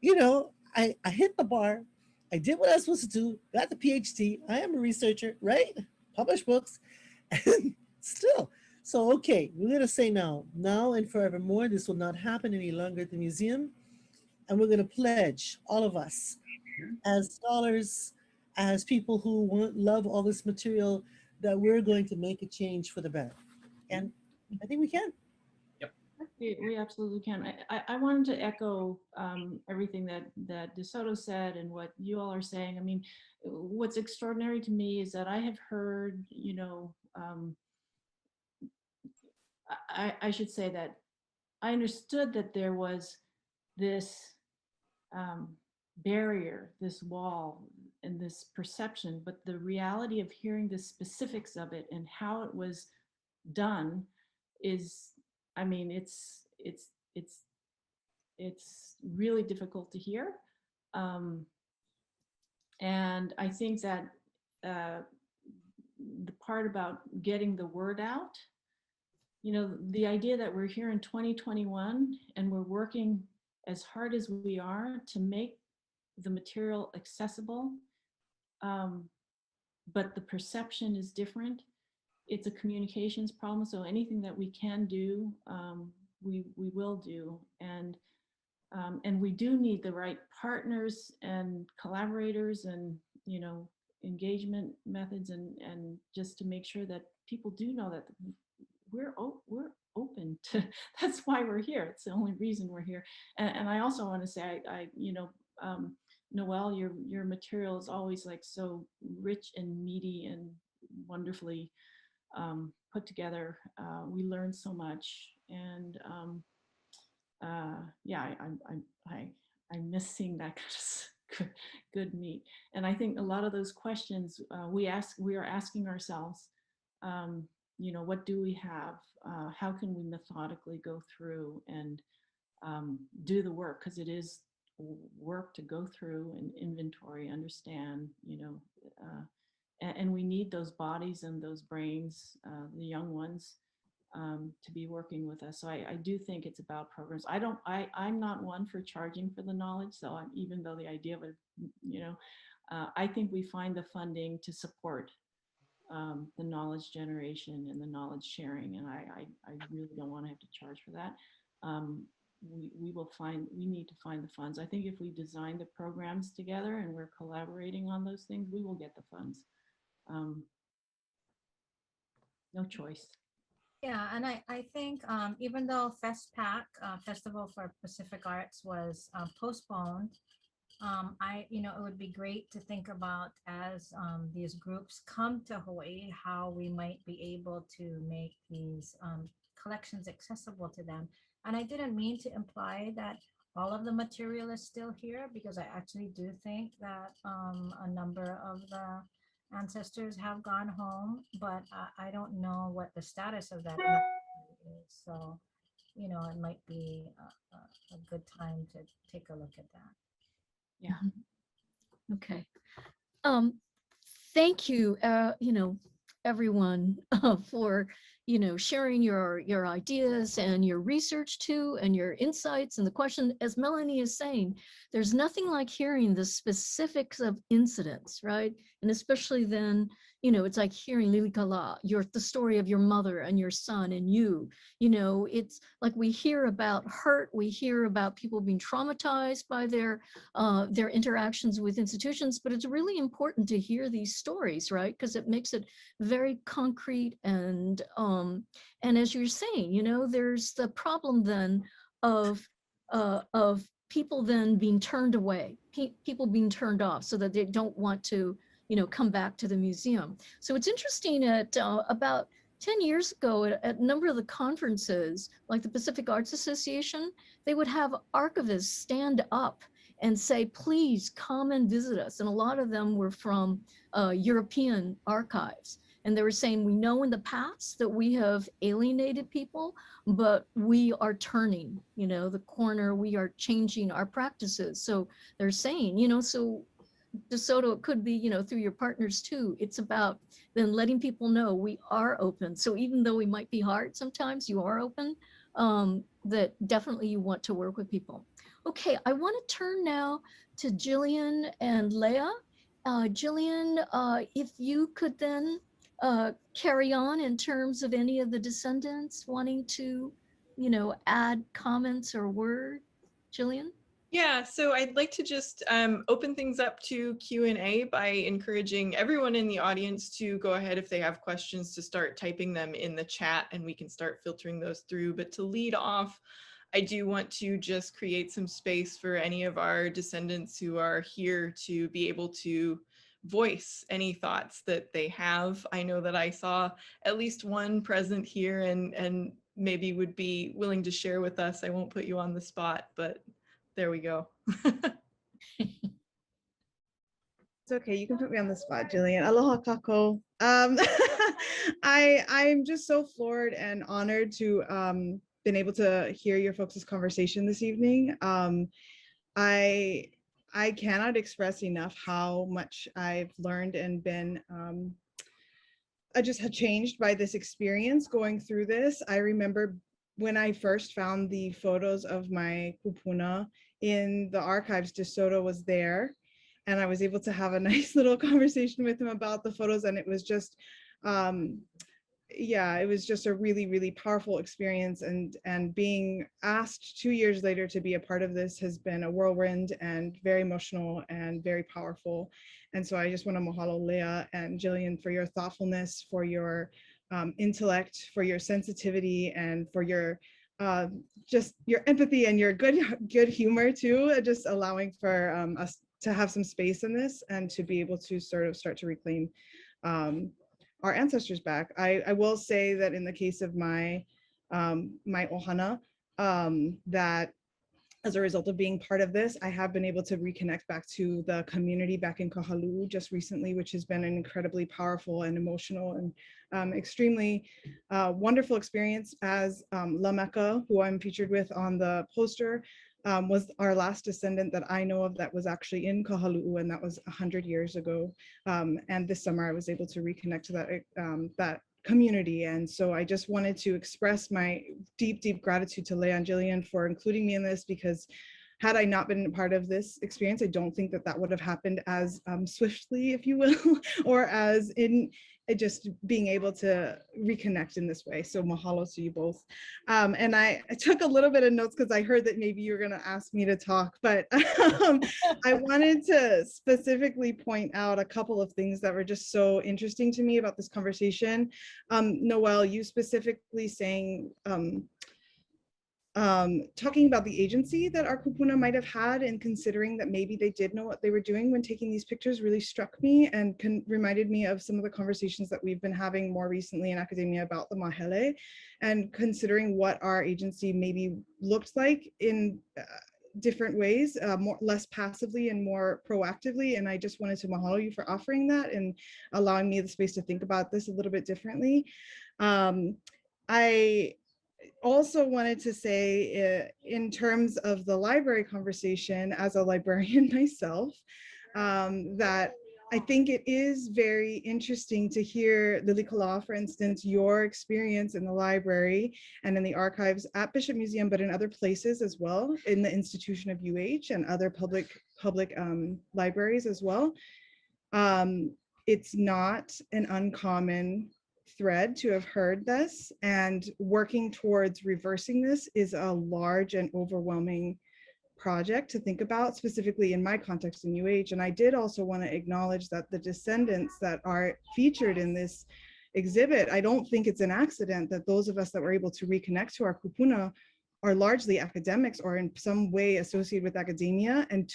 you know, I hit the bar. I did what I was supposed to do, got the PhD. I am a researcher, right? Published books. And still. So, okay, we're going to say now and forevermore, this will not happen any longer at the museum. And we're going to pledge, all of us, as scholars, as people who love all this material, that we're going to make a change for the better. And I think we can. We absolutely can. I wanted to echo everything that DeSoto said and what you all are saying. I mean, what's extraordinary to me is that I have heard, you know, I should say that I understood that there was this barrier, this wall, and this perception, but the reality of hearing the specifics of it and how it was done is, I mean, it's really difficult to hear. And I think that the part about getting the word out, you know, the idea that we're here in 2021 and we're working as hard as we are to make the material accessible, but the perception is different. It's a communications problem, so anything that we can do, we will do. And we do need the right partners and collaborators and, you know, engagement methods, and just to make sure that people do know that we're open to, that's why we're here. It's the only reason we're here. And I also want to say, I you know, Noelle, your material is always like so rich and meaty and wonderfully put together. We learn so much, and yeah, I miss seeing that kind of good meat. And I think a lot of those questions we are asking ourselves, you know, what do we have? How can we methodically go through and do the work? Because it is work to go through and inventory, understand, you know, and we need those bodies and those brains, the young ones, to be working with us. So I do think it's about programs. I'm not one for charging for the knowledge. So even though the idea of it, you know, I think we find the funding to support the knowledge generation and the knowledge sharing. And I really don't want to have to charge for that. We need to find the funds. I think if we design the programs together and we're collaborating on those things, we will get the funds. No choice. Yeah, and I think even though FestPAC, Festival for Pacific Arts, was postponed, you know, it would be great to think about as these groups come to Hawaii, how we might be able to make these collections accessible to them. And I didn't mean to imply that all of the material is still here, because I actually do think that a number of the ancestors have gone home, but I don't know what the status of that is. So, you know, it might be a good time to take a look at that. Yeah. Okay. Thank you, you know, everyone, for, you know, sharing your ideas and your research too, and your insights and the question. As Melanie is saying, there's nothing like hearing the specifics of incidents, right? And especially then, you know, it's like hearing Lilikalā, the story of your mother and your son and you know, it's like we hear about hurt, we hear about people being traumatized by their interactions with institutions, but it's really important to hear these stories, right? Because it makes it very concrete. And as you're saying, you know, there's the problem then of people then being turned away, people being turned off so that they don't want to, you know, come back to the museum. So it's interesting at about 10 years ago at a number of the conferences, like the Pacific Arts Association, they would have archivists stand up and say, please come and visit us. And a lot of them were from European archives. And they were saying, we know in the past that we have alienated people, but we are turning, the corner, we are changing our practices. So they're saying, so DeSoto, it could be, through your partners too. It's about then letting people know we are open. So even though we might be hard sometimes, you are open, that definitely you want to work with people. Okay, I want to turn now to Jillian and Leia. Jillian, if you could then carry on in terms of any of the descendants wanting to, add comments or word, Jillian? Yeah, so I'd like to just open things up to Q&A by encouraging everyone in the audience to go ahead if they have questions to start typing them in the chat and we can start filtering those through. But to lead off, I do want to just create some space for any of our descendants who are here to be able to voice any thoughts that they have. I know that I saw at least one present here and maybe would be willing to share with us. I won't put you on the spot, but there we go. It's okay, you can put me on the spot, Jillian. Aloha kako. I'm just so floored and honored to been able to hear your folks' conversation this evening. I cannot express enough how much I've learned and been I just had changed by this experience going through this. I remember when I first found the photos of my kupuna in the archives, DeSoto was there, and I was able to have a nice little conversation with him about the photos, and it was just, yeah, it was just a really, really powerful experience, and being asked 2 years later to be a part of this has been a whirlwind and very emotional and very powerful. And so I just want to mahalo Leia and Jillian for your thoughtfulness, for your intellect, for your sensitivity, and for your just your empathy and your good humor too, just allowing for us to have some space in this and to be able to sort of start to reclaim our ancestors back. I will say that in the case of my my ohana, that as a result of being part of this, I have been able to reconnect back to the community back in Kahanu just recently, which has been an incredibly powerful and emotional and extremely wonderful experience. As Lameka, who I'm featured with on the poster, was our last descendant that I know of that was actually in Kahalu'u, and that was 100 years ago. And this summer I was able to reconnect to that community. And so I just wanted to express my deep, deep gratitude to Leia and Jillian for including me in this, because had I not been a part of this experience, I don't think that that would have happened as swiftly, if you will, or as in just being able to reconnect in this way. So mahalo to you both. And I took a little bit of notes because I heard that maybe you were going to ask me to talk, but I wanted to specifically point out a couple of things that were just so interesting to me about this conversation. Noelle, you specifically saying, talking about the agency that our kupuna might have had, and considering that maybe they did know what they were doing when taking these pictures really struck me and reminded me of some of the conversations that we've been having more recently in academia about the mahele, and considering what our agency maybe looked like in different ways, less passively and more proactively. And I just wanted to mahalo you for offering that and allowing me the space to think about this a little bit differently. I also wanted to say, in terms of the library conversation, as a librarian myself, that I think it is very interesting to hear, Lilikalā, for instance, your experience in the library and in the archives at Bishop Museum, but in other places as well, in the institution of UH and other public libraries as well. It's not an uncommon thread to have heard this, and working towards reversing this is a large and overwhelming project to think about, specifically in my context in UH. And I did also want to acknowledge that the descendants that are featured in this exhibit, I don't think it's an accident that those of us that were able to reconnect to our kupuna are largely academics or in some way associated with academia, and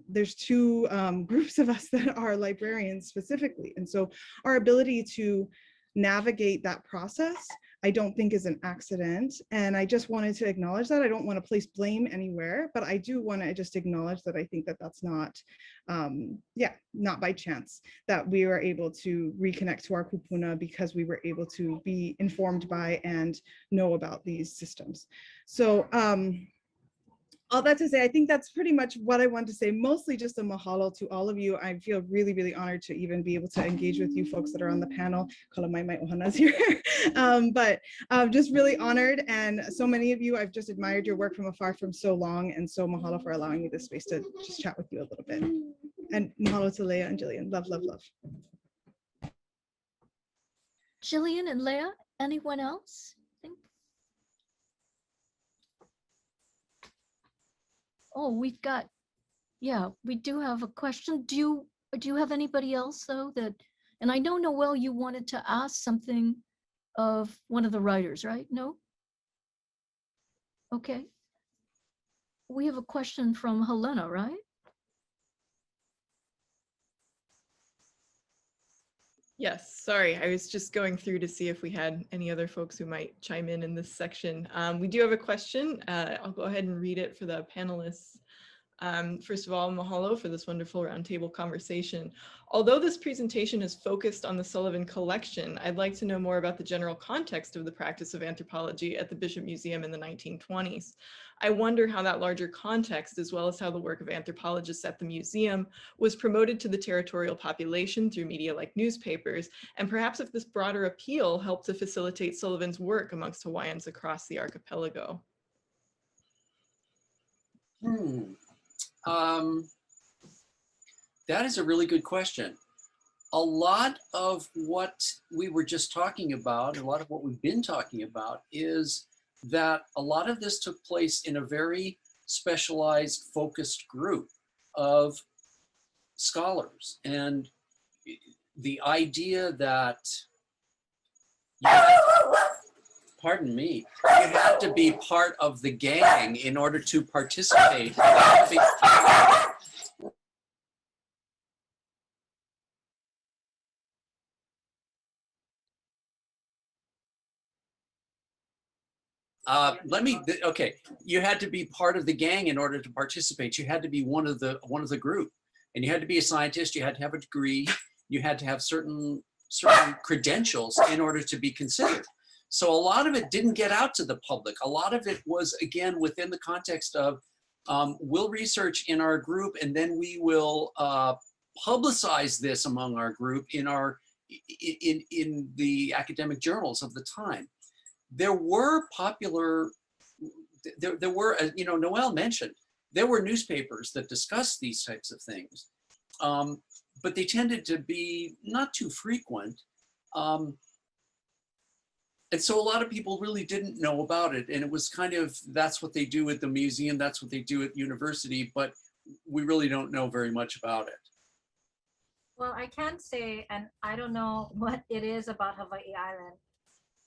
there's two groups of us that are librarians specifically. And so our ability to navigate that process, I don't think is an accident. And I just wanted to acknowledge that. I don't want to place blame anywhere, but I do want to just acknowledge that I think that that's not, not by chance that we were able to reconnect to our kupuna because we were able to be informed by and know about these systems. So all that to say, I think that's pretty much what I want to say. Mostly just a mahalo to all of you. I feel really, really honored to even be able to engage with you folks that are on the panel. Kalamai ohana's here. But just really honored. And so many of you, I've just admired your work from afar from so long. And so mahalo for allowing me this space to just chat with you a little bit. And mahalo to Leia and Jillian. Love, love, love. Jillian and Leia, anyone else? Oh, we've got, we do have a question. Do you have anybody else though that, and I know Noelle, you wanted to ask something of one of the writers, right? No? Okay. We have a question from Helena, right? Yes, sorry, I was just going through to see if we had any other folks who might chime in this section. We do have a question. I'll go ahead and read it for the panelists. First of all, mahalo for this wonderful roundtable conversation. Although this presentation is focused on the Sullivan Collection, I'd like to know more about the general context of the practice of anthropology at the Bishop Museum in the 1920s. I wonder how that larger context, as well as how the work of anthropologists at the museum, was promoted to the territorial population through media like newspapers, and perhaps if this broader appeal helped to facilitate Sullivan's work amongst Hawaiians across the archipelago. That is a really good question. A lot of what we were just talking about, a lot of what we've been talking about, is that a lot of this took place in a very specialized, focused group of scholars. And the idea that, pardon me, you had to be part of the gang in order to participate. Okay, you had to be part of the gang in order to participate. You had to be one of the group, and you had to be a scientist. You had to have a degree. You had to have certain credentials in order to be considered. So a lot of it didn't get out to the public. A lot of it was, again, within the context of we'll research in our group, and then we will publicize this among our group in the academic journals of the time. There were popular, there were, you know, Noelle mentioned, there were newspapers that discussed these types of things, but they tended to be not too frequent. And so a lot of people really didn't know about it. And it was kind of, that's what they do at the museum, that's what they do at university, but we really don't know very much about it. Well, I can say, and I don't know what it is about Hawaii Island,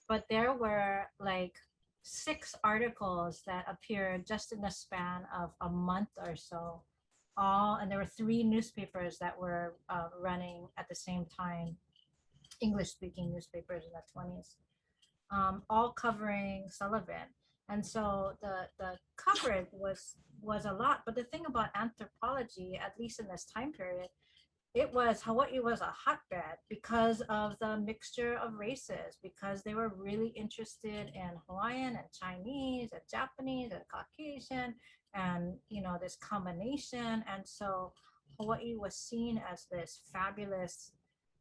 but there were like 6 articles that appeared just in the span of a month or so. And there were 3 newspapers that were running at the same time, English-speaking newspapers in the 20s, all covering Sullivan. And so the coverage was a lot. But the thing about anthropology, at least in this time period, Hawaii was a hotbed because of the mixture of races, because they were really interested in Hawaiian and Chinese and Japanese and Caucasian and, you know, this combination. And so Hawaii was seen as this fabulous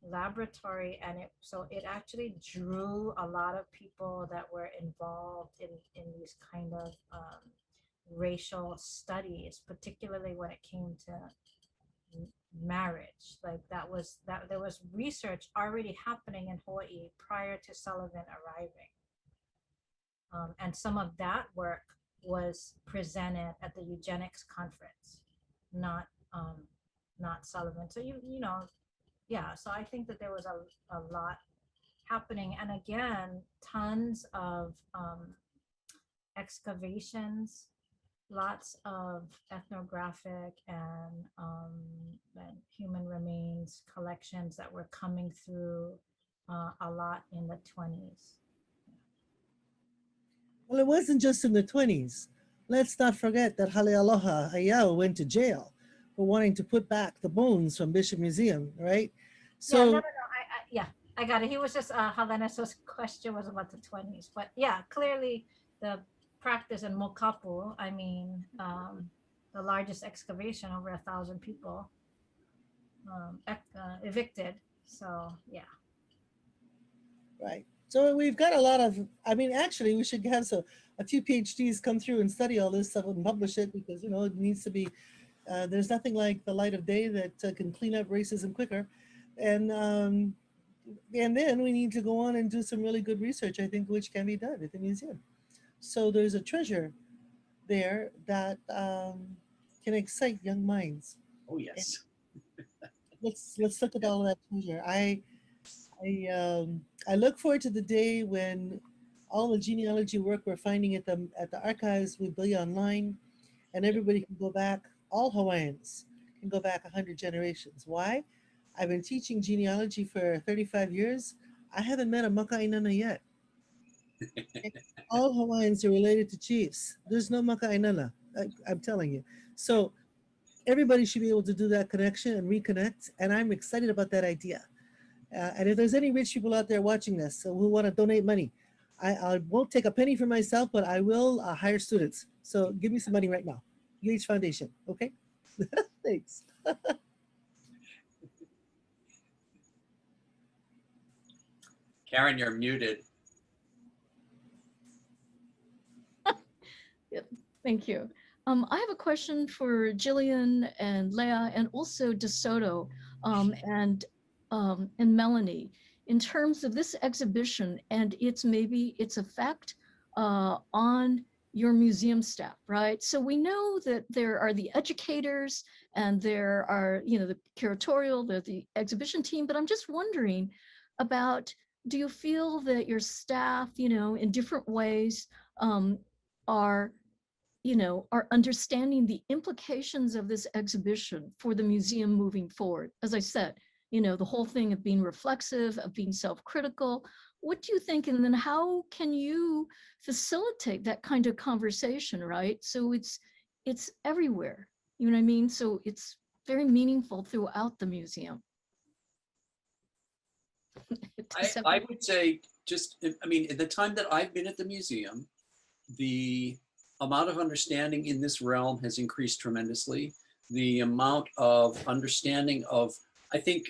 laboratory, and it actually drew a lot of people that were involved in these kind of racial studies, particularly when it came to marriage. Like that there was research already happening in Hawaii prior to Sullivan arriving, and some of that work was presented at the eugenics conference, not Sullivan. So you know, yeah. So I think that there was a lot happening, and again, tons of excavations, lots of ethnographic and human remains collections that were coming through a lot in the 20s. Well, it wasn't just in the 20s. Let's not forget that Halealoha Hayao went to jail for wanting to put back the bones from Bishop Museum, right? So, Yeah, no, yeah, I got it. He was just, Helena's question was about the 20s, but yeah, clearly the practice in Mokapu, I mean, the largest excavation, over 1,000 people evicted. So yeah. right. So we've got a lot of, I mean, actually we should have a few PhDs come through and study all this stuff and publish it, because, you know, it needs to be, there's nothing like the light of day that can clean up racism quicker. And then we need to go on and do some really good research, I think, which can be done at the museum. So there's a treasure there that can excite young minds. Oh, yes. Let's look at all that treasure. I look forward to the day when all the genealogy work we're finding at the archives will be online, and everybody can go back. All Hawaiians can go back 100 generations. Why? I've been teaching genealogy for 35 years. I haven't met a maka'inana yet. All Hawaiians are related to chiefs. There's no maka'inana, I'm telling you. So everybody should be able to do that connection and reconnect, and I'm excited about that idea. And if there's any rich people out there watching this who want to donate money, I won't take a penny for myself, but I will hire students. So give me some money right now. UH Foundation, okay? Thanks. Karen, you're muted. Yep, thank you. I have a question for Jillian and Leia, and also DeSoto and Melanie, in terms of this exhibition and its effect on your museum staff, right? So we know that there are the educators and there are, you know, the curatorial, the exhibition team, but I'm just wondering about, do you feel that your staff, you know, in different ways are understanding the implications of this exhibition for the museum moving forward? As I said, you know, the whole thing of being reflexive, of being self-critical. What do you think? And then how can you facilitate that kind of conversation, right? So it's everywhere, you know what I mean? So it's very meaningful throughout the museum. I would say I mean, at the time that I've been at the museum, the amount of understanding in this realm has increased tremendously. The amount of understanding of, I think,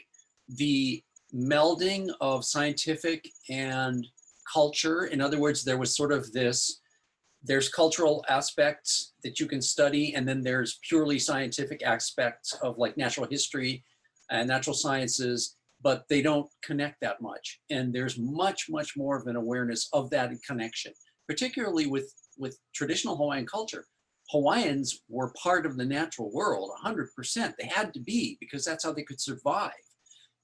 the melding of scientific and culture. In other words, there was sort of there's cultural aspects that you can study, and then there's purely scientific aspects of like natural history and natural sciences, but they don't connect that much. And there's much, much more of an awareness of that connection, particularly with traditional Hawaiian culture. Hawaiians were part of the natural world, 100%. They had to be, because that's how they could survive.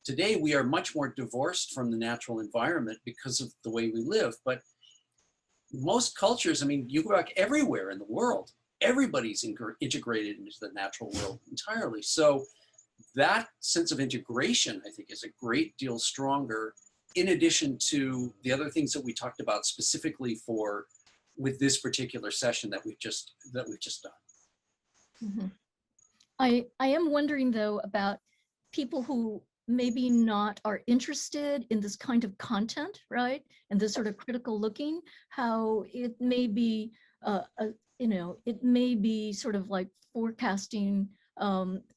Today, we are much more divorced from the natural environment because of the way we live. But most cultures, I mean, you go back everywhere in the world, everybody's integrated into the natural world entirely. So that sense of integration, I think, is a great deal stronger, in addition to the other things that we talked about specifically with this particular session that we've just done. Mm-hmm. I am wondering though about people who maybe not are interested in this kind of content, right? And this sort of critical looking, how it may be, it may be sort of like forecasting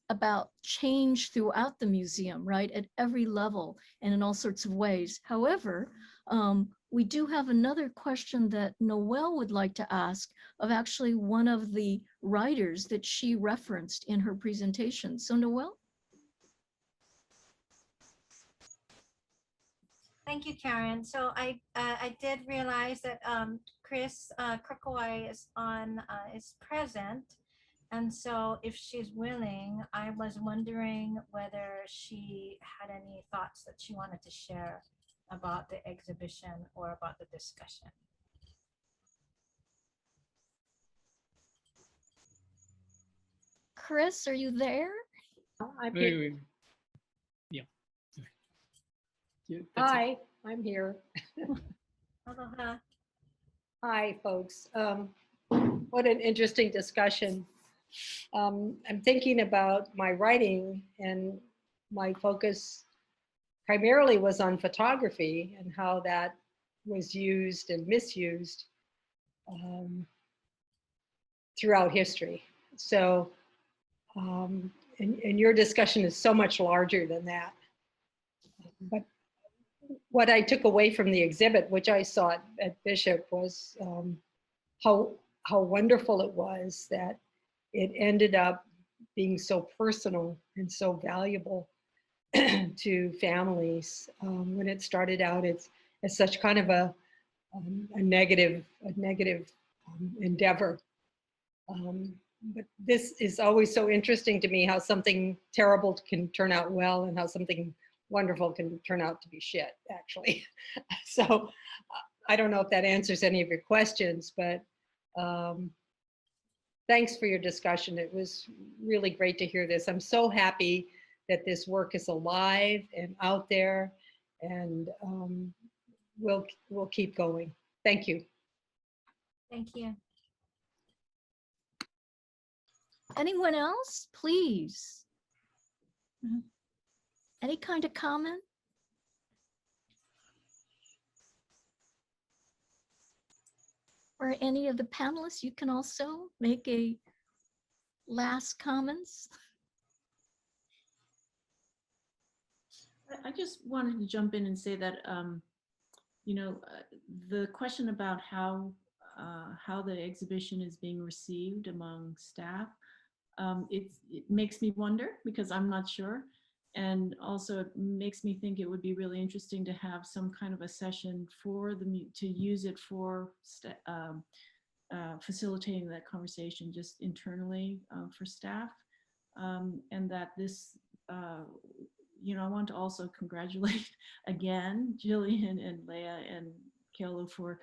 about change throughout the museum, right? At every level and in all sorts of ways. However, we do have another question that Noelle would like to ask of actually one of the writers that she referenced in her presentation. So Noelle? Thank you, Karen. So I did realize that Chris Kirkawai is present, and so if she's willing, I was wondering whether she had any thoughts that she wanted to share about the exhibition or about the discussion. Chris, are you there? I'm here. Yeah. Hi, I'm here. Aloha. Hi, folks. What an interesting discussion. I'm thinking about my writing, and my focus primarily was on photography and how that was used and misused throughout history. So, and your discussion is so much larger than that. But what I took away from the exhibit, which I saw at Bishop, was how wonderful it was that it ended up being so personal and so valuable to families. When it started out, it's such kind of a negative endeavor. But this is always so interesting to me, how something terrible can turn out well and how something wonderful can turn out to be shit, actually. So I don't know if that answers any of your questions, but thanks for your discussion. It was really great to hear this. I'm so happy that this work is alive and out there, and we'll keep going. Thank you. Thank you. Anyone else, please? Any kind of comment? Or any of the panelists, you can also make a last comments. I just wanted to jump in and say that, you know, the question about how the exhibition is being received among staff, it makes me wonder, because I'm not sure. And also it makes me think it would be really interesting to have some kind of a session for to use it for facilitating that conversation just internally for staff. And that this, you know, I want to also congratulate again Jillian and Leia and Keolu for,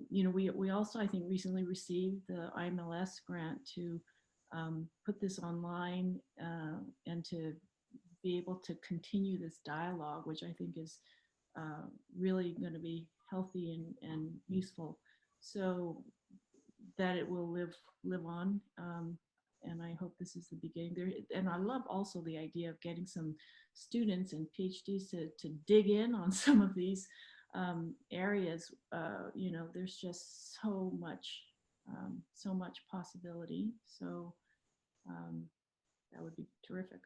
you know, we also, I think, recently received the IMLS grant to put this online and to be able to continue this dialogue, which I think is really going to be healthy and useful, so that it will live on. And I hope this is the beginning there. And I love also the idea of getting some students and PhDs to dig in on some of these areas. You know, there's just so much possibility. So that would be terrific.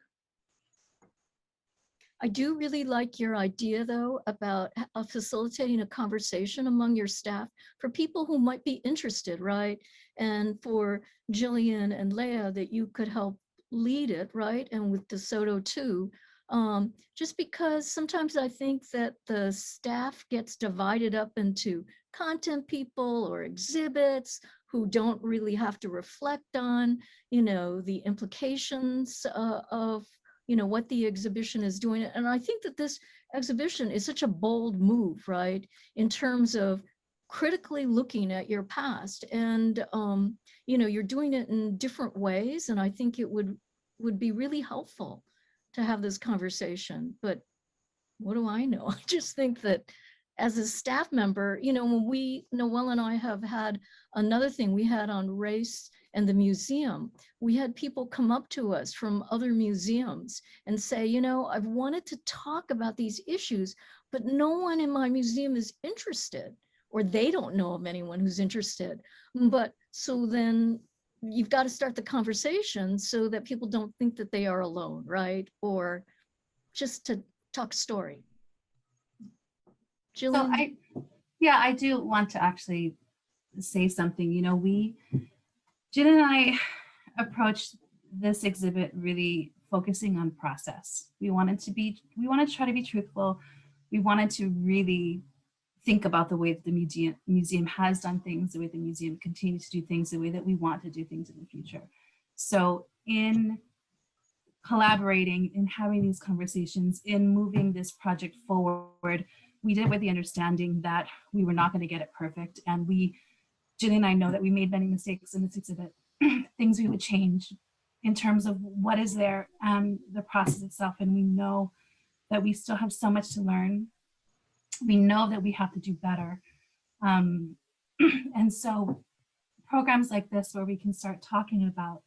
I do really like your idea, though, about facilitating a conversation among your staff for people who might be interested, right? And for Jillian and Leia, that you could help lead it, right? And with DeSoto too. Just because sometimes I think that the staff gets divided up into content people or exhibits who don't really have to reflect on, you know, the implications of, you know, what the exhibition is doing. And I think that this exhibition is such a bold move, right? In terms of critically looking at your past, and you know, you're doing it in different ways. And I think it would be really helpful to have this conversation. But what do I know? I just think that as a staff member, you know, when Noelle and I have had another thing we had on race and the museum, we had people come up to us from other museums and say, you know, I've wanted to talk about these issues, but no one in my museum is interested, or they don't know of anyone who's interested. But so then you've got to start the conversation so that people don't think that they are alone, right? Or just to talk story. Jillian? So I do want to actually say something. You know, Jen and I approached this exhibit really focusing on process. We wanted to try to be truthful. We wanted to really think about the way that the museum has done things, the way the museum continues to do things, the way that we want to do things in the future. So in collaborating, in having these conversations, in moving this project forward, we did it with the understanding that we were not going to get it perfect. And Jenny and I know that we made many mistakes in this exhibit, things we would change in terms of what is there and the process itself. And we know that we still have so much to learn We know that we have to do better. And so programs like this where we can start talking about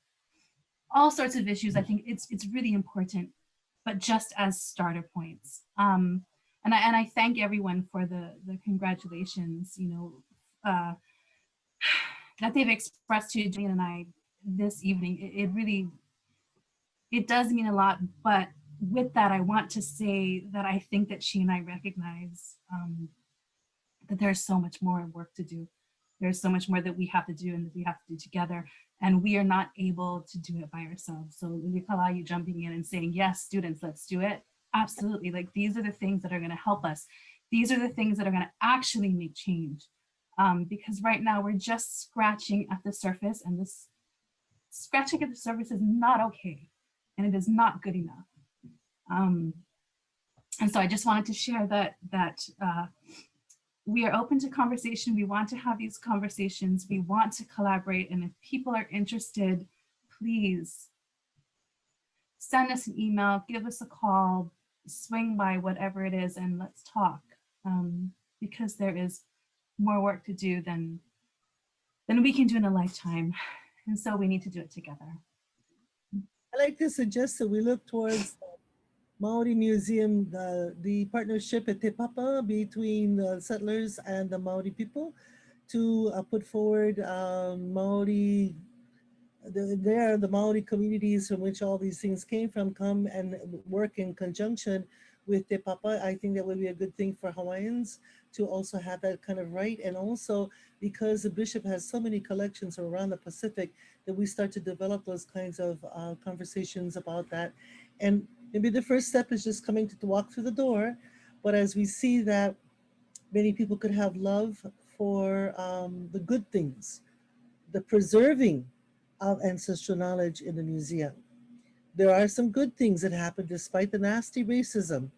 all sorts of issues, I think it's really important, but just as starter points. And I thank everyone for the congratulations, that they've expressed to Jane and I this evening. It really, it does mean a lot, but with that, I want to say that I think that she and I recognize that there's so much more work to do. There's so much more that we have to do and that we have to do together. And we are not able to do it by ourselves. So Lilikalā, you jumping in and saying, yes, students, let's do it. Absolutely. Like, these are the things that are going to help us. These are the things that are going to actually make change. Because right now we're just scratching at the surface, and this scratching at the surface is not okay. And it is not good enough. And so I just wanted to share that we are open to conversation. We want to have these conversations. We want to collaborate. And if people are interested, please send us an email, give us a call, swing by, whatever it is, and let's talk. Because there is more work to do than we can do in a lifetime. And so we need to do it together. I'd like to suggest that we look towards Maori Museum, the partnership at Te Papa between the settlers and the Maori people to put forward Maori, the Maori communities from which all these things came from, come and work in conjunction with Te Papa. I think that would be a good thing for Hawaiians to also have that kind of right. And also because the bishop has so many collections around the Pacific, that we start to develop those kinds of conversations about that. And maybe the first step is just coming to walk through the door. But as we see that many people could have love for the good things, the preserving of ancestral knowledge in the museum. There are some good things that happen despite the nasty racism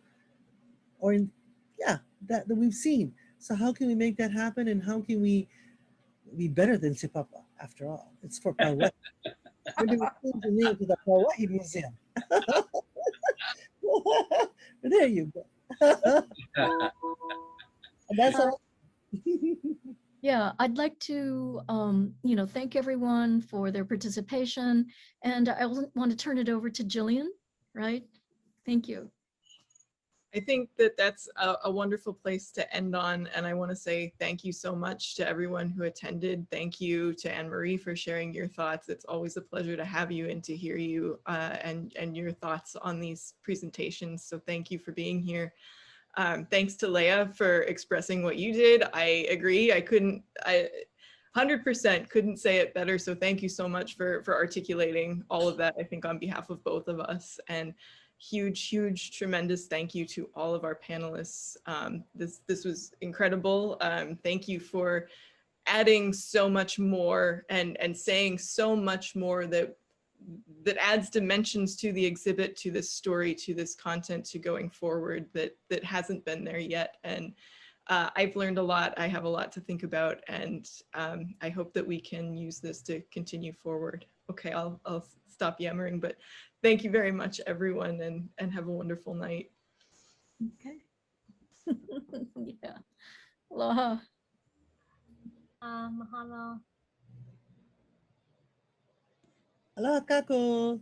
that we've seen. So how can we make that happen, and how can we be better than Te Papa after all? It's for Kauai. Maybe we change the name to the Kauai Museum. There you go. And that's all. Yeah, I'd like to, thank everyone for their participation. And I want to turn it over to Jillian, right? Thank you. I think that that's a wonderful place to end on. And I want to say thank you so much to everyone who attended. Thank you to Anne-Marie for sharing your thoughts. It's always a pleasure to have you and to hear you and your thoughts on these presentations. So thank you for being here. Thanks to Leia for expressing what you did. I agree. I 100% couldn't say it better. So thank you so much for articulating all of that, I think, on behalf of both of us. And huge, tremendous thank you to all of our panelists. This was incredible. Thank you for adding so much more and saying so much more that adds dimensions to the exhibit, to this story, to this content, to going forward that hasn't been there yet. And I've learned a lot. I have a lot to think about, and I hope that we can use this to continue forward. Okay, I'll stop yammering, but thank you very much, everyone, and have a wonderful night. Okay. Yeah. Aloha. Mahalo. Aloha kako.